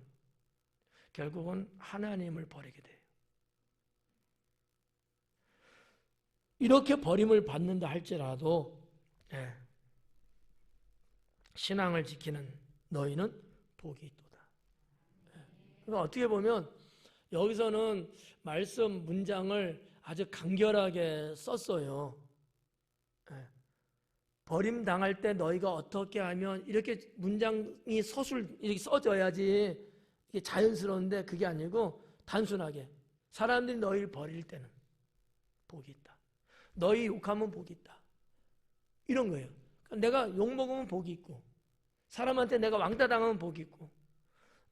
결국은 하나님을 버리게 돼요. 이렇게 버림을 받는다 할지라도 신앙을 지키는 너희는 복이 있도다. 그러니까 어떻게 보면 여기서는 말씀 문장을 아주 간결하게 썼어요. 버림당할 때 너희가 어떻게 하면, 이렇게 문장이 이렇게 써져야지 이게 자연스러운데 그게 아니고 단순하게 사람들이 너희를 버릴 때는 복이 있다. 너희 욕하면 복이 있다. 이런 거예요. 내가 욕먹으면 복이 있고, 사람한테 내가 왕따 당하면 복이 있고,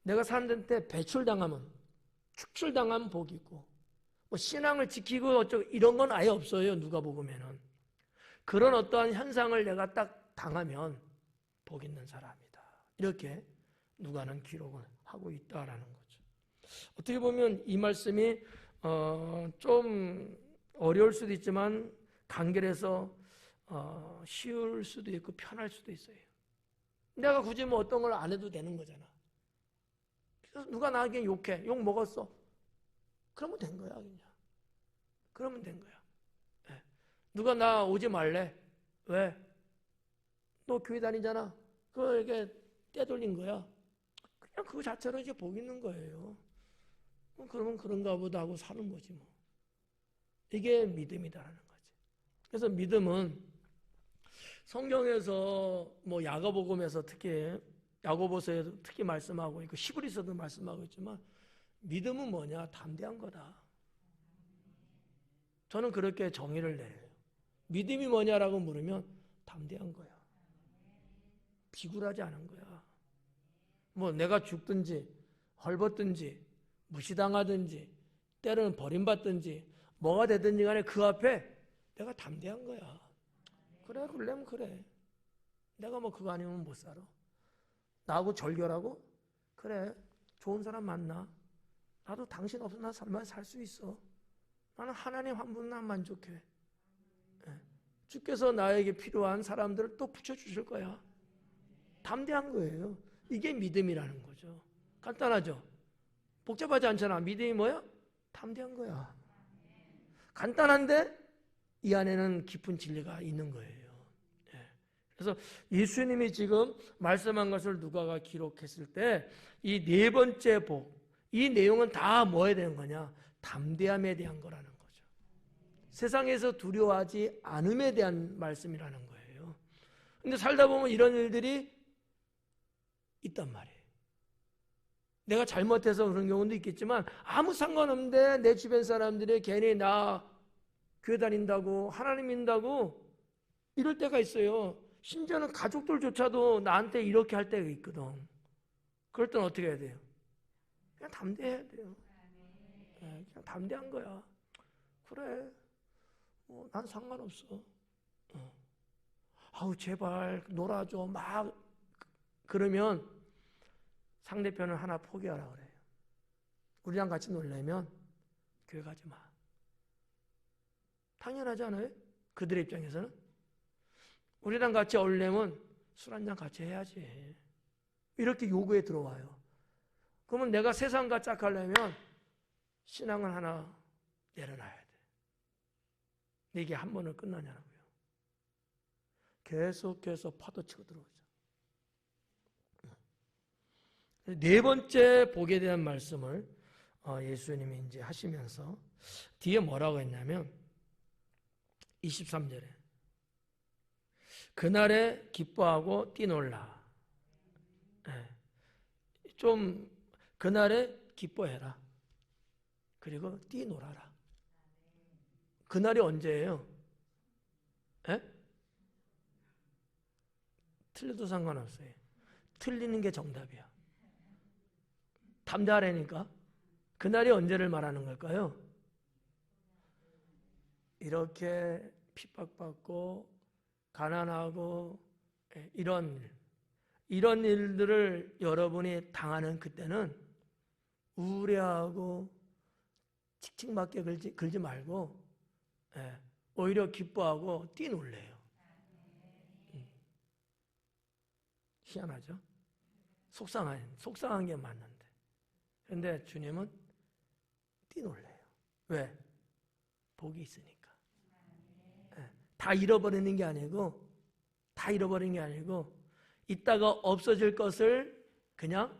내가 사람들한테 배출당하면, 축출당하면 복이 있고, 뭐 신앙을 지키고 어쩌고 이런 건 아예 없어요. 누가 보면은. 그런 어떠한 현상을 내가 딱 당하면 복 있는 사람이다. 이렇게 누가는 기록을 하고 있다라는 거죠. 어떻게 보면 이 말씀이 좀 어려울 수도 있지만 간결해서 쉬울 수도 있고 편할 수도 있어요. 내가 굳이 뭐 어떤 걸 안 해도 되는 거잖아. 그래서 누가 나에게 욕해. 욕 먹었어. 그러면 된 거야, 그냥. 그러면 된 거야. 네. 누가 나 오지 말래. 왜? 너 교회 다니잖아. 그거 이렇게 떼돌린 거야. 그냥 그거 자체로 이제 복 있는 거예요. 그러면 그런가 보다 하고 사는 거지 뭐. 이게 믿음이다라는 거지. 그래서 믿음은 성경에서 뭐 야고보서에도 특히 말씀하고 있고 히브리서도 말씀하고 있지만 믿음은 뭐냐? 담대한 거다. 저는 그렇게 정의를 내려요. 믿음이 뭐냐라고 물으면 담대한 거야. 비굴하지 않은 거야. 뭐 내가 죽든지 헐벗든지 무시당하든지 때로는 버림받든지 뭐가 되든지 간에 그 앞에 내가 담대한 거야. 그래, 그러려면 그래. 내가 뭐 그거 아니면 못 살아. 나하고 절결하고? 그래, 좋은 사람 만나. 나도 당신 없으면 나 살만 살 수 있어. 나는 하나님 한 분만 만족해. 예. 주께서 나에게 필요한 사람들을 또 붙여주실 거야. 담대한 거예요. 이게 믿음이라는 거죠. 간단하죠? 복잡하지 않잖아. 믿음이 뭐야? 담대한 거야. 간단한데 이 안에는 깊은 진리가 있는 거예요. 예. 그래서 예수님이 지금 말씀한 것을 누가가 기록했을 때 이 네 번째 복, 이 내용은 다 뭐에 대한 거냐? 담대함에 대한 거라는 거죠. 세상에서 두려워하지 않음에 대한 말씀이라는 거예요. 근데 살다 보면 이런 일들이 있단 말이에요. 내가 잘못해서 그런 경우도 있겠지만 아무 상관없는데 내 주변 사람들이 괜히 나 교회 다닌다고 하나님 믿는다고 이럴 때가 있어요. 심지어는 가족들조차도 나한테 이렇게 할 때가 있거든. 그럴 땐 어떻게 해야 돼요? 그냥 담대해야 돼요. 네, 그냥 담대한 거야. 그래, 난 상관없어. 아우 제발 놀아줘 막 그러면 상대편은 하나 포기하라 그래요. 우리랑 같이 놀려면 교회 가지 마. 당연하지 않아요? 그들의 입장에서는 우리랑 같이 어울려면 술 한잔 같이 해야지. 이렇게 요구에 들어와요. 그러면 내가 세상과 짝하려면 신앙을 하나 내려놔야 돼. 이게 한 번은 끝나냐고요. 계속해서 파도치고 들어오죠. 네 번째 복에 대한 말씀을 예수님이 이제 하시면서 뒤에 뭐라고 했냐면 23절에 그날에 기뻐하고 뛰놀라. 좀 그날에 기뻐해라. 그리고 뛰놀아라. 그날이 언제예요? 틀려도 상관없어요. 틀리는 게 정답이야. 담대하라니까. 그날이 언제를 말하는 걸까요? 이렇게 핍박받고 가난하고 이런 일들을 여러분이 당하는 그때는 우울해하고 칙칙맞게 긁지 말고 오히려 기뻐하고 뛰놀래요. 희한하죠? 속상한 게 맞는데. 그런데 주님은 뛰놀래요. 왜? 복이 있으니까. 다 잃어버리는 게 아니고 이따가 없어질 것을 그냥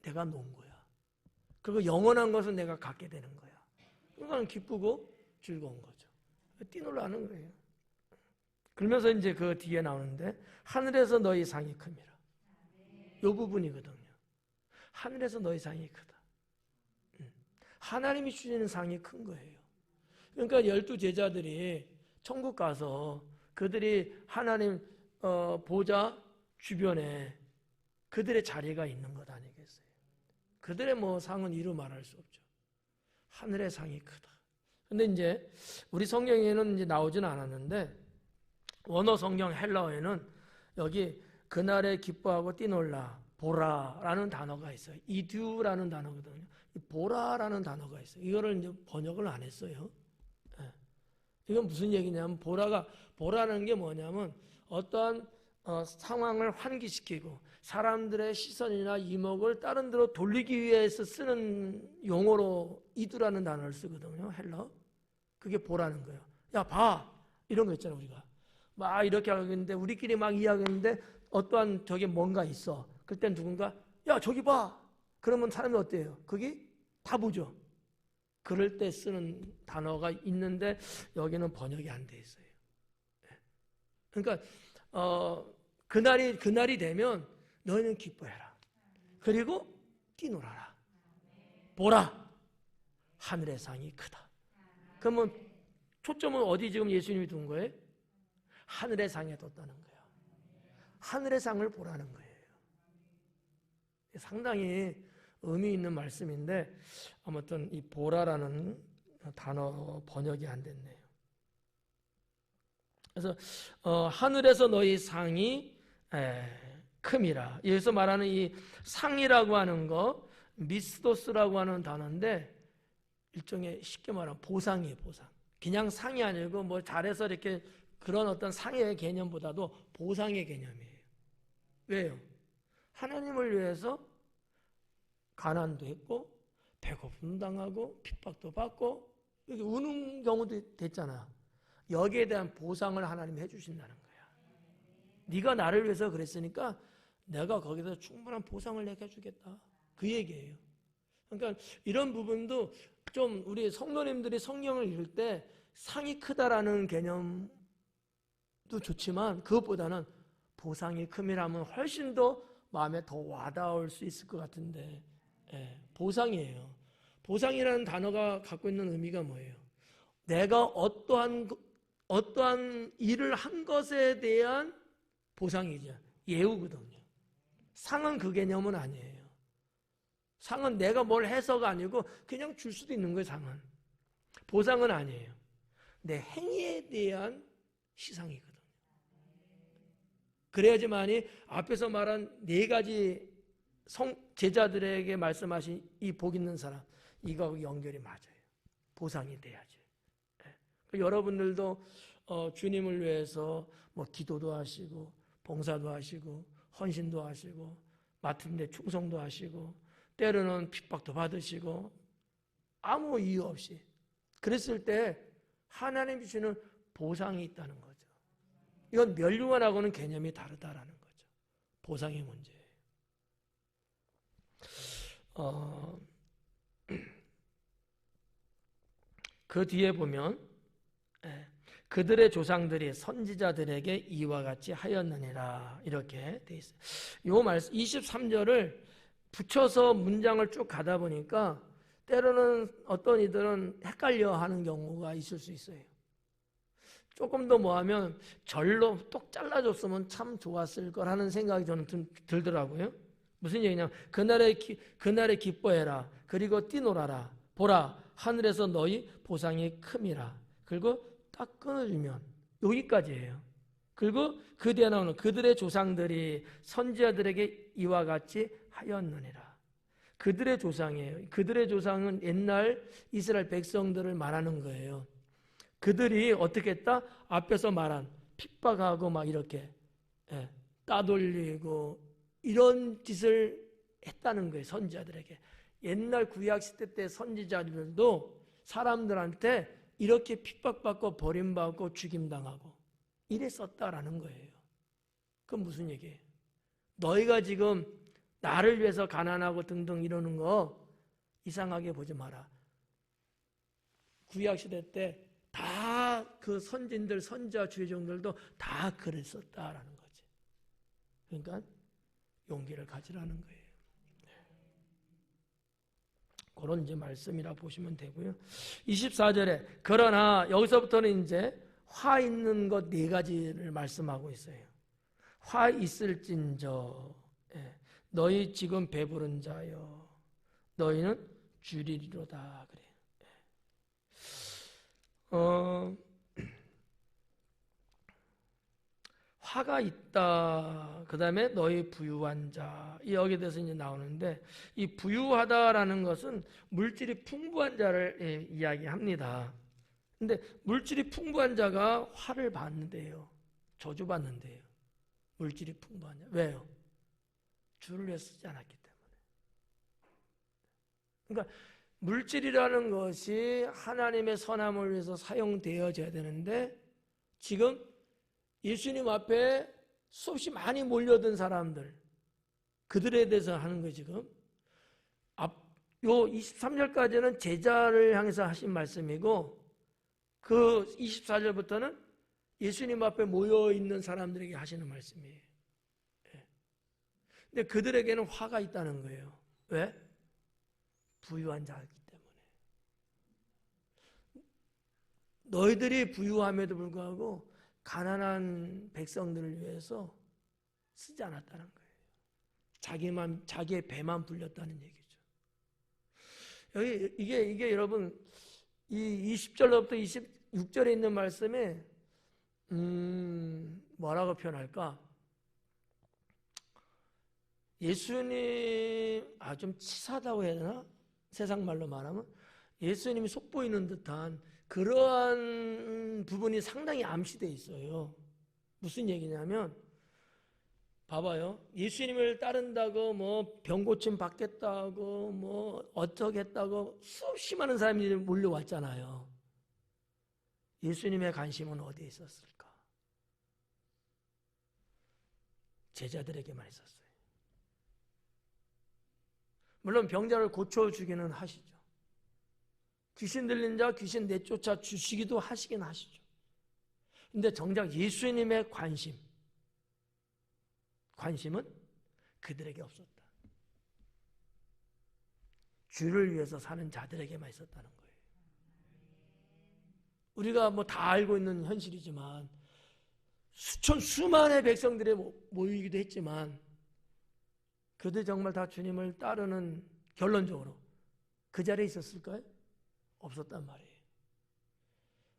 내가 놓은 거야. 그리고 영원한 것은 내가 갖게 되는 거야. 그러니까 기쁘고 즐거운 거죠. 뛰놀라는 거예요. 그러면서 이제 그 뒤에 나오는데 하늘에서 너희 상이 큽니다. 이 부분이거든요. 하늘에서 너희 상이 크다. 하나님이 주시는 상이 큰 거예요. 그러니까 12제자들이 천국 가서 그들이 하나님 보좌 주변에 그들의 자리가 있는 것 아니겠어요? 그들의 뭐 상은 이루 말할 수 없죠. 하늘의 상이 크다. 근데 이제 우리 성경에는 이제 나오지는 않았는데 원어 성경 헬라어에는 여기 그날에 기뻐하고 뛰놀라 보라라는 단어가 있어요. 이듀라는 단어거든요. 보라라는 단어가 있어요. 이거를 이제 번역을 안 했어요. 이건 무슨 얘기냐면 보라는 게 뭐냐면 어떠한 상황을 환기시키고 사람들의 시선이나 이목을 다른 데로 돌리기 위해서 쓰는 용어로 이두라는 단어를 쓰거든요. 헬러. 그게 보라는 거예요. 야, 봐. 이런 거 있잖아요, 우리가. 막 이렇게 하고 있는데 우리끼리 막 이야기하는데 어떠한 저게 뭔가 있어. 그때 누군가 야, 저기 봐. 그러면 사람이 어때요? 거기 다 보죠. 그럴 때 쓰는 단어가 있는데 여기는 번역이 안 돼 있어요. 그러니까 그날이 되면 너희는 기뻐해라. 그리고 뛰놀아라. 보라. 하늘의 상이 크다. 그러면 초점은 어디 지금 예수님이 둔 거예요? 하늘의 상에 뒀다는 거예요. 하늘의 상을 보라는 거예요. 상당히 의미 있는 말씀인데 아무튼 이 보라라는 단어 번역이 안 됐네요. 그래서 하늘에서 너희 상이 큼이라. 여기서 말하는 이 상이라고 하는 거 미스도스라고 하는 단어인데 일종의 쉽게 말하면 보상이에요. 보상. 그냥 상이 아니고 뭐 잘해서 이렇게 그런 어떤 상의 개념보다도 보상의 개념이에요. 왜요? 하나님을 위해서 가난도 했고 배고픔 당하고 핍박도 받고 이렇게 우는 경우도 됐잖아. 여기에 대한 보상을 하나님이 해주신다는 거야. 네가 나를 위해서 그랬으니까 내가 거기서 충분한 보상을 내게 해주겠다. 그 얘기예요. 그러니까 이런 부분도 좀 우리 성도님들이 성경을 읽을 때 상이 크다라는 개념도 좋지만 그것보다는 보상이 큼이라면 훨씬 더 마음에 더 와닿을 수 있을 것 같은데 보상이에요. 보상이라는 단어가 갖고 있는 의미가 뭐예요? 내가 어떠한 일을 한 것에 대한 보상이죠. 예우거든요. 상은 그 개념은 아니에요. 상은 내가 뭘 해서가 아니고 그냥 줄 수도 있는 거예요. 상은. 보상은 아니에요. 내 행위에 대한 시상이거든요. 그래야지만이 앞에서 말한 네 가지 제자들에게 말씀하신 이 복 있는 사람, 이거 연결이 맞아요. 보상이 돼야지. 여러분들도 주님을 위해서 뭐 기도도 하시고 봉사도 하시고 헌신도 하시고 맡은 데 충성도 하시고 때로는 핍박도 받으시고 아무 이유 없이 그랬을 때 하나님 주시는 보상이 있다는 거죠. 이건 멸류관하고는 개념이 다르다라는 거죠. 보상의 문제예요. 그 뒤에 보면 그들의 조상들이 선지자들에게 이와 같이 하였느니라 이렇게 돼 있어요. 요 말씀 23절을 붙여서 문장을 쭉 가다 보니까 때로는 어떤 이들은 헷갈려 하는 경우가 있을 수 있어요. 조금 더 뭐하면 절로 똑 잘라줬으면 참 좋았을 거라는 생각이 저는 들더라고요. 무슨 얘기냐면 그날에 기뻐해라. 그리고 뛰놀아라. 보라 하늘에서 너희 보상이 큼이라. 그리고 딱 끊어주면 여기까지예요. 그리고 그 뒤에 나오는 그들의 조상들이 선지자들에게 이와 같이 하였느니라. 그들의 조상이에요. 그들의 조상은 옛날 이스라엘 백성들을 말하는 거예요. 그들이 어떻게 했다? 앞에서 말한 핍박하고 막 이렇게 따돌리고 이런 짓을 했다는 거예요. 선지자들에게. 옛날 구약시대 때 선지자들도 사람들한테 이렇게 핍박받고 버림받고 죽임당하고 이랬었다라는 거예요. 그건 무슨 얘기예요? 너희가 지금 나를 위해서 가난하고 등등 이러는 거 이상하게 보지 마라. 구약시대 때 다 그 선진들, 선지자, 주의종들도 다 그랬었다라는 거지. 그러니까 용기를 가지라는 거예요. 그런 이제 말씀이라 보시면 되고요. 24절에 그러나 여기서부터는 이제 화 있는 것 네 가지를 말씀하고 있어요. 화 있을진저 너희 지금 배부른 자여 너희는 주리리로다 그래요. 화가 있다. 그 다음에 너희 부유한 자. 여기에 대해서 이제 나오는데, 이 부유하다라는 것은 물질이 풍부한 자를 이야기합니다. 근데 물질이 풍부한 자가 화를 받는데요. 저주받는데요. 물질이 풍부한 자. 왜요? 주를 위해 쓰지 않았기 때문에. 그러니까 물질이라는 것이 하나님의 선함을 위해서 사용되어져야 되는데 지금 예수님 앞에 수없이 많이 몰려든 사람들 그들에 대해서 하는 거예요. 지금 요 23절까지는 제자를 향해서 하신 말씀이고 그 24절부터는 예수님 앞에 모여있는 사람들에게 하시는 말씀이에요. 근데 그들에게는 화가 있다는 거예요. 왜? 부유한 자이기 때문에. 너희들이 부유함에도 불구하고 가난한 백성들을 위해서 쓰지 않았다는 거예요. 자기의 배만 불렸다는 얘기죠. 여기 이게 여러분 이 20절로부터 26절에 있는 말씀에 뭐라고 표현할까? 예수님, 좀 치사하다고 해야 되나? 세상 말로 말하면 예수님이 속보이는 듯한 그러한 부분이 상당히 암시되어 있어요. 무슨 얘기냐면, 봐봐요. 예수님을 따른다고 뭐 병고침 받겠다고 뭐 어쩌겠다고 수없이 많은 사람들이 몰려왔잖아요. 예수님의 관심은 어디에 있었을까? 제자들에게만 있었어요. 물론 병자를 고쳐주기는 하시죠. 귀신 들린 자 귀신 내쫓아 주시기도 하시긴 하시죠. 근데 정작 예수님의 관심은 그들에게 없었다. 주를 위해서 사는 자들에게만 있었다는 거예요. 우리가 뭐 다 알고 있는 현실이지만 수만의 백성들이 모이기도 했지만 그들 정말 다 주님을 따르는 결론적으로 그 자리에 있었을까요? 없었단 말이에요.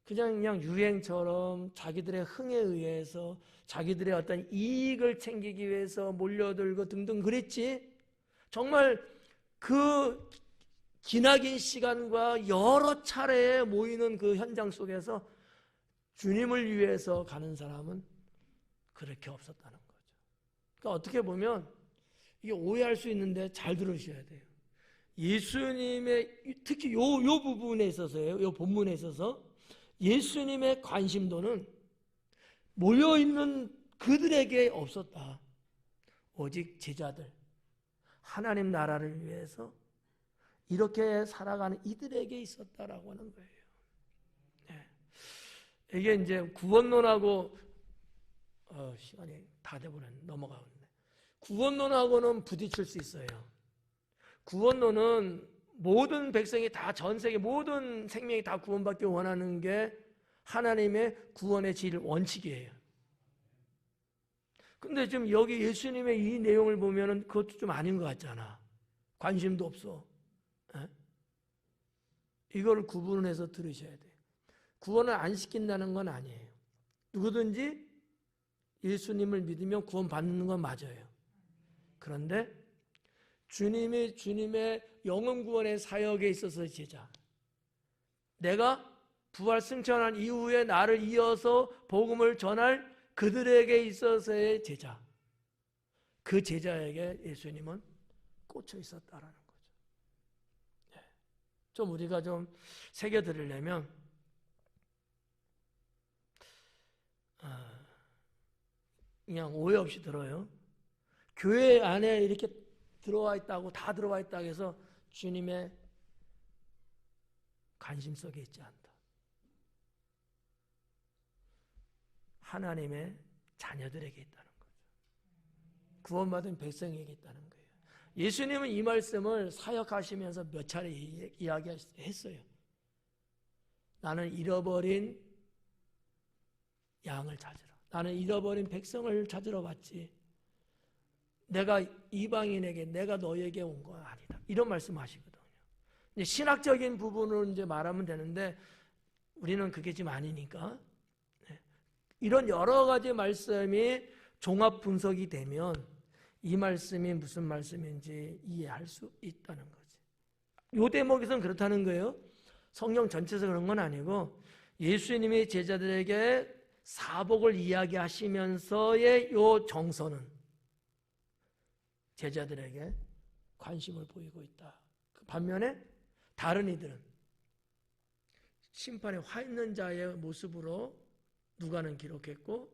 그냥 유행처럼 자기들의 흥에 의해서 자기들의 어떤 이익을 챙기기 위해서 몰려들고 등등 그랬지, 정말 그 기나긴 시간과 여러 차례 모이는 그 현장 속에서 주님을 위해서 가는 사람은 그렇게 없었다는 거죠. 그러니까 어떻게 보면 이게 오해할 수 있는데 잘 들으셔야 돼요. 예수님의 특히 요 부분에 있어서요, 요 본문에 있어서 예수님의 관심도는 모여있는 그들에게 없었다. 오직 제자들, 하나님 나라를 위해서 이렇게 살아가는 이들에게 있었다라고 하는 거예요. 네. 이게 이제 구원론하고 시간이 다 돼버렸네. 넘어가는데 구원론하고는 부딪힐 수 있어요. 구원론은 모든 백성이 다, 전 세계 모든 생명이 다 구원받기 원하는 게 하나님의 구원의 질 원칙이에요. 근데 지금 여기 예수님의 이 내용을 보면은 그것도 좀 아닌 것 같잖아. 관심도 없어. 에? 이거를 구분해서 들으셔야 돼요. 구원을 안 시킨다는 건 아니에요. 누구든지 예수님을 믿으면 구원받는 건 맞아요. 그런데 주님의 영혼 구원의 사역에 있어서 제자, 내가 부활 승천한 이후에 나를 이어서 복음을 전할 그들에게 있어서의 제자, 그 제자에게 예수님은 꽂혀 있었다라는 거죠. 좀 우리가 좀 새겨드리려면 그냥 오해 없이 들어요. 교회 안에 이렇게 들어와 있다고, 다 들어와 있다고 해서 주님의 관심 속에 있지 않다. 하나님의 자녀들에게 있다는 거죠. 구원받은 백성에게 있다는 거예요. 예수님은 이 말씀을 사역하시면서 몇 차례 이야기했어요. 나는 잃어버린 양을 찾으러, 나는 잃어버린 백성을 찾으러 왔지, 내가 이방인에게, 내가 너에게 온 건 아니다, 이런 말씀하시거든요. 이제 신학적인 부분을 이제 말하면 되는데 우리는 그게 지금 아니니까, 이런 여러 가지 말씀이 종합 분석이 되면 이 말씀이 무슨 말씀인지 이해할 수 있다는 거지. 이 대목에서는 그렇다는 거예요. 성경 전체에서 그런 건 아니고 예수님이 제자들에게 사복을 이야기하시면서의 이 정서는 제자들에게 관심을 보이고 있다. 반면에 다른 이들은 심판에 화 있는 자의 모습으로 누가는 기록했고,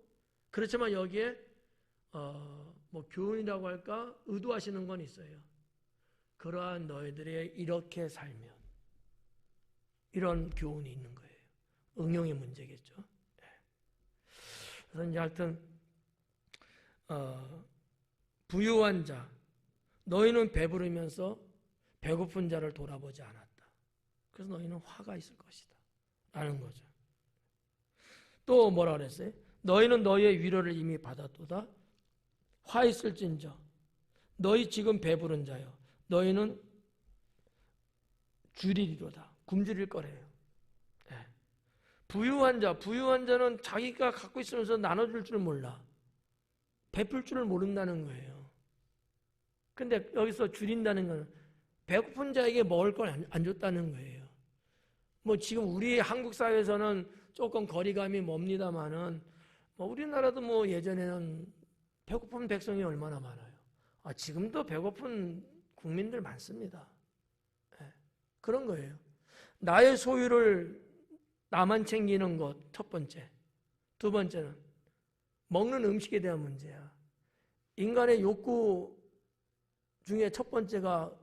그렇지만 여기에 뭐 교훈이라고 할까 의도하시는 건 있어요. 그러한 너희들이 이렇게 살면, 이런 교훈이 있는 거예요. 응용의 문제겠죠. 그래서 이제 하여튼 부유한 자, 너희는 배부르면서 배고픈 자를 돌아보지 않았다. 그래서 너희는 화가 있을 것이다 라는 거죠. 또 뭐라 그랬어요? 너희는 너희의 위로를 이미 받았도다. 화 있을진저 너희 지금 배부른 자여, 너희는 줄이리로다. 굶주릴 거래요. 네. 부유한 자는 자기가 갖고 있으면서 나눠줄 줄 몰라. 베풀 줄을 모른다는 거예요. 근데 여기서 줄인다는 건 배고픈 자에게 먹을 걸 안 줬다는 거예요. 뭐 지금 우리 한국 사회에서는 조금 거리감이 멉니다만은 뭐 우리나라도 뭐 예전에는 배고픈 백성이 얼마나 많아요. 지금도 배고픈 국민들 많습니다. 그런 거예요. 나의 소유를 나만 챙기는 것, 첫 번째. 두 번째는 먹는 음식에 대한 문제야. 인간의 욕구 중에 첫 번째가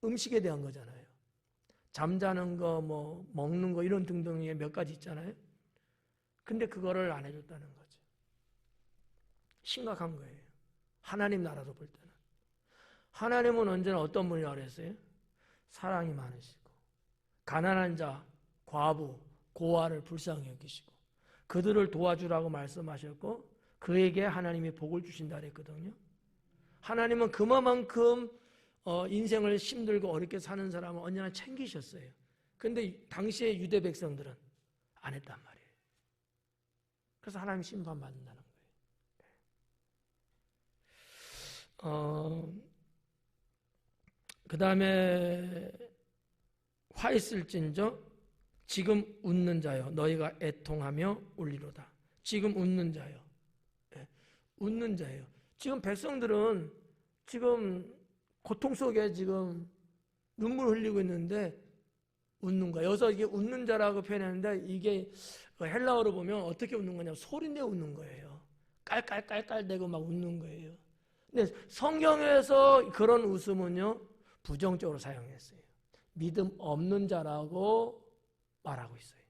음식에 대한 거잖아요. 잠자는 거, 뭐 먹는 거 이런 등등의 몇 가지 있잖아요. 근데 그거를 안 해줬다는 거죠. 심각한 거예요. 하나님 나라로 볼 때는. 하나님은 언제나 어떤 분이라고 그랬어요? 사랑이 많으시고 가난한 자, 과부, 고아를 불쌍히 여기시고 그들을 도와주라고 말씀하셨고 그에게 하나님이 복을 주신다 그랬거든요. 하나님은 그만큼 인생을 힘들고 어렵게 사는 사람을 언제나 챙기셨어요. 그런데 당시의 유대 백성들은 안 했단 말이에요. 그래서 하나님 심판받는다는 거예요. 그 다음에 화 있을진저 지금 웃는 자여 너희가 애통하며 울리로다. 지금 웃는 자여. 웃는 자예요. 지금 백성들은 지금 고통 속에 지금 눈물 흘리고 있는데 웃는 거예요. 여기서 이게 웃는 자라고 표현하는데 이게 헬라어로 보면 어떻게 웃는 거냐면 소리내 웃는 거예요. 깔깔깔깔대고 막 웃는 거예요. 근데 성경에서 그런 웃음은요 부정적으로 사용했어요. 믿음 없는 자라고 말하고 있어요.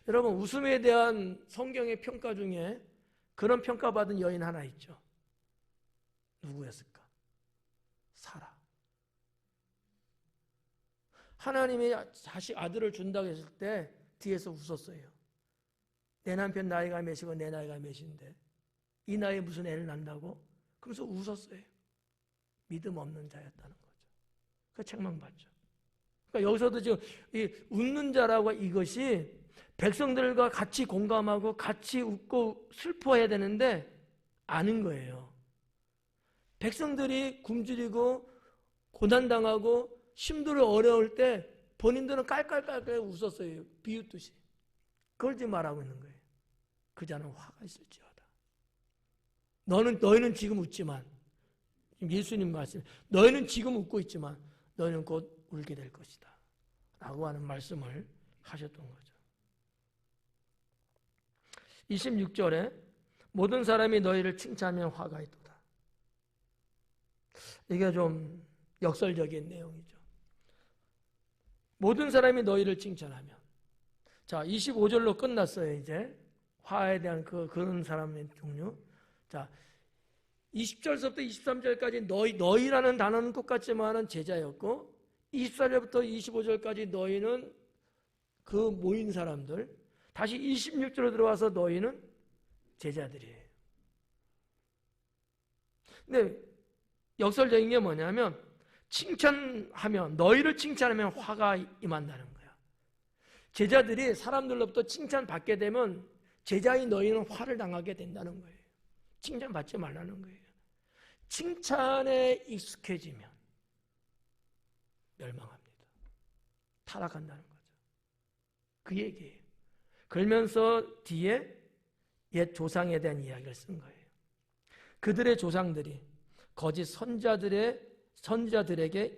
여러분 웃음에 대한 성경의 평가 중에 그런 평가받은 여인 하나 있죠. 누구였을까? 사라. 하나님이 자식 아들을 준다고 했을 때 뒤에서 웃었어요. 내 남편 나이가 몇이고 내 나이가 몇인데 이 나이에 무슨 애를 낳는다고? 그래서 웃었어요. 믿음 없는 자였다는 거죠. 그 책망받죠. 그러니까 여기서도 지금 이 웃는 자라고 이것이 백성들과 같이 공감하고 같이 웃고 슬퍼해야 되는데 아는 거예요. 백성들이 굶주리고 고난당하고 힘들어 어려울 때 본인들은 깔깔깔깔 웃었어요. 비웃듯이. 그걸 지금 말하고 있는 거예요. 그 자는 화가 있을지어다. 너희는 지금 웃지만 예수님 말씀 너희는 지금 웃고 있지만 너희는 곧 울게 될 것이다. 라고 하는 말씀을 하셨던 거죠. 26절에 모든 사람이 너희를 칭찬하면 화가 있도다. 이게 좀 역설적인 내용이죠. 모든 사람이 너희를 칭찬하면. 자, 25절로 끝났어요, 이제. 화에 대한 그런 사람의 종류. 자, 20절부터 23절까지 너희라는 단어는 똑같지만은 제자였고, 24절부터 25절까지 너희는 그 모인 사람들, 다시 26절로 들어와서 너희는 제자들이에요. 근데 역설적인 게 뭐냐면 칭찬하면 너희를 칭찬하면 화가 임한다는 거야. 제자들이 사람들로부터 칭찬받게 되면 제자인 너희는 화를 당하게 된다는 거예요. 칭찬받지 말라는 거예요. 칭찬에 익숙해지면 멸망합니다. 타락한다는 거죠. 그 얘기예요. 그러면서 뒤에 옛 조상에 대한 이야기를 쓴 거예요. 그들의 조상들이 거짓 선지자들에게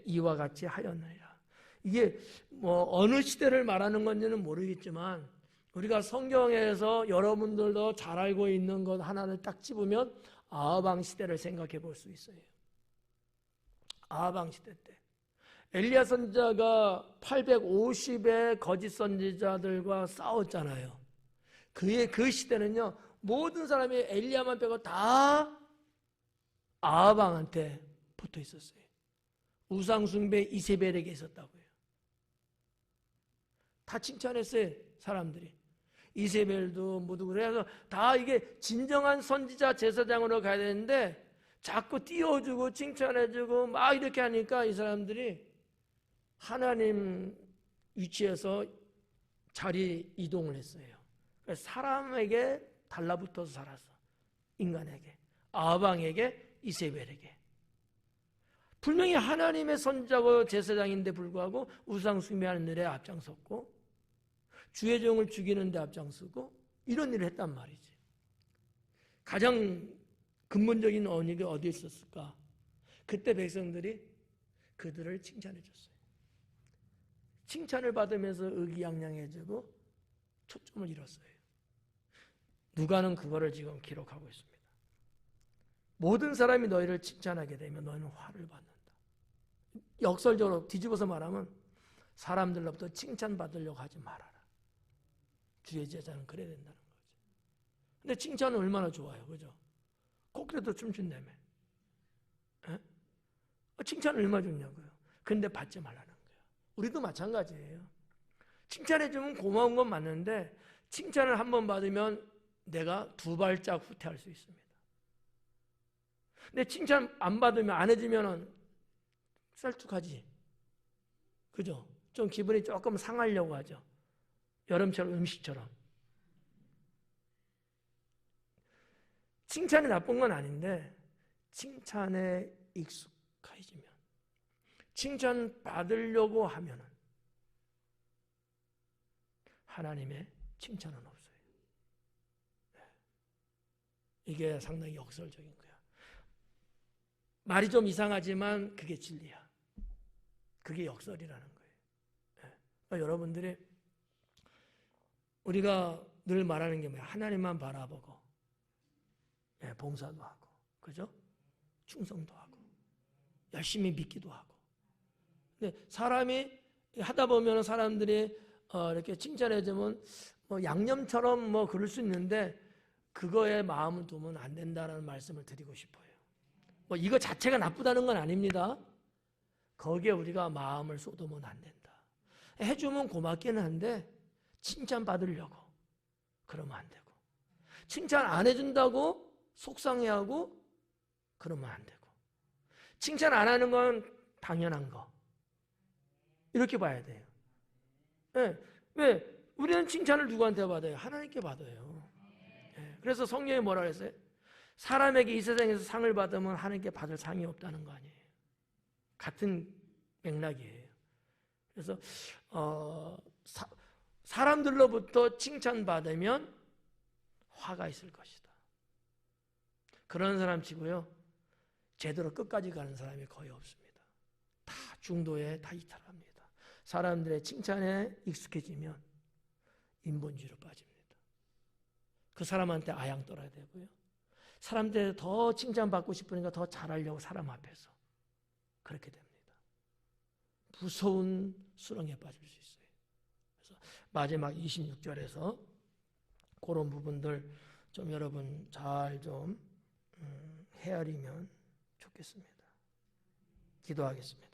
이와 같이 하였느니라. 이게 뭐 어느 시대를 말하는 건지는 모르겠지만 우리가 성경에서 여러분들도 잘 알고 있는 것 하나를 딱 집으면 아하방 시대를 생각해 볼 수 있어요. 아하방 시대 때 엘리야 선지자가 850의 거짓 선지자들과 싸웠잖아요. 그 시대는요 모든 사람이 엘리야만 빼고 다 아하방한테 붙어 있었어요. 우상숭배 이세벨에게 있었다고요. 다 칭찬했어요, 사람들이. 이세벨도 모두 그래서 다 이게 진정한 선지자 제사장으로 가야 되는데 자꾸 띄워주고 칭찬해주고 막 이렇게 하니까 이 사람들이 하나님 위치에서 자리 이동을 했어요. 그래서 사람에게 달라붙어서 살았어. 인간에게, 아방에게, 이세벨에게. 분명히 하나님의 선지자고 제사장인데 불구하고 우상 숭배하는 일에 앞장섰고 주의 종을 죽이는 데 앞장서고 이런 일을 했단 말이지. 가장 근본적인 언약이 어디에 있었을까? 그때 백성들이 그들을 칭찬해 줬어요. 칭찬을 받으면서 의기양양해지고 초점을 잃었어요. 누가는 그거를 지금 기록하고 있습니다. 모든 사람이 너희를 칭찬하게 되면 너희는 화를 받는다. 역설적으로 뒤집어서 말하면 사람들로부터 칭찬받으려고 하지 말아라. 주의 제자는 그래야 된다는 거죠. 근데 칭찬은 얼마나 좋아요. 그죠? 코끼리도 춤춘다며. 칭찬은 얼마나 좋냐고요. 근데 받지 말라는 거예요. 우리도 마찬가지예요. 칭찬해주면 고마운 건 맞는데 칭찬을 한 번 받으면 내가 두 발짝 후퇴할 수 있습니다. 근데 칭찬 안 받으면 안 해주면 쌀쭉하지. 그죠? 좀 기분이 조금 상하려고 하죠. 여름철 음식처럼. 칭찬이 나쁜 건 아닌데 칭찬에 익숙해지면, 칭찬 받으려고 하면은 하나님의 칭찬은 없어요. 이게 상당히 역설적인 거야. 말이 좀 이상하지만 그게 진리야. 그게 역설이라는 거예요. 그러니까 여러분들이 우리가 늘 말하는 게 뭐야? 하나님만 바라보고 봉사도 하고, 그죠? 충성도 하고, 열심히 믿기도 하고. 근데 사람이 하다 보면 사람들이 이렇게 칭찬해주면 뭐 양념처럼 뭐 그럴 수 있는데 그거에 마음을 두면 안 된다는 말씀을 드리고 싶어요. 뭐 이거 자체가 나쁘다는 건 아닙니다. 거기에 우리가 마음을 쏟으면 안 된다. 해주면 고맙기는 한데 칭찬 받으려고 그러면 안 되고, 칭찬 안 해준다고 속상해하고 그러면 안 되고, 칭찬 안 하는 건 당연한 거 이렇게 봐야 돼요. 네. 왜? 우리는 칭찬을 누구한테 받아요? 하나님께 받아요. 네. 그래서 성경에 뭐라 그랬어요? 사람에게 이 세상에서 상을 받으면 하나님께 받을 상이 없다는 거 아니에요. 같은 맥락이에요. 그래서 사람들로부터 칭찬받으면 화가 있을 것이다. 그런 사람 치고요, 제대로 끝까지 가는 사람이 거의 없습니다. 다 중도에 다 이탈합니다. 사람들의 칭찬에 익숙해지면 인본주의로 빠집니다. 그 사람한테 아양 떨어야 되고요, 사람들 더 칭찬받고 싶으니까 더 잘하려고 사람 앞에서 그렇게 됩니다. 무서운 수렁에 빠질 수 있어요. 그래서 마지막 26절에서 그런 부분들 좀 여러분 잘 좀 헤아리면 좋겠습니다. 기도하겠습니다.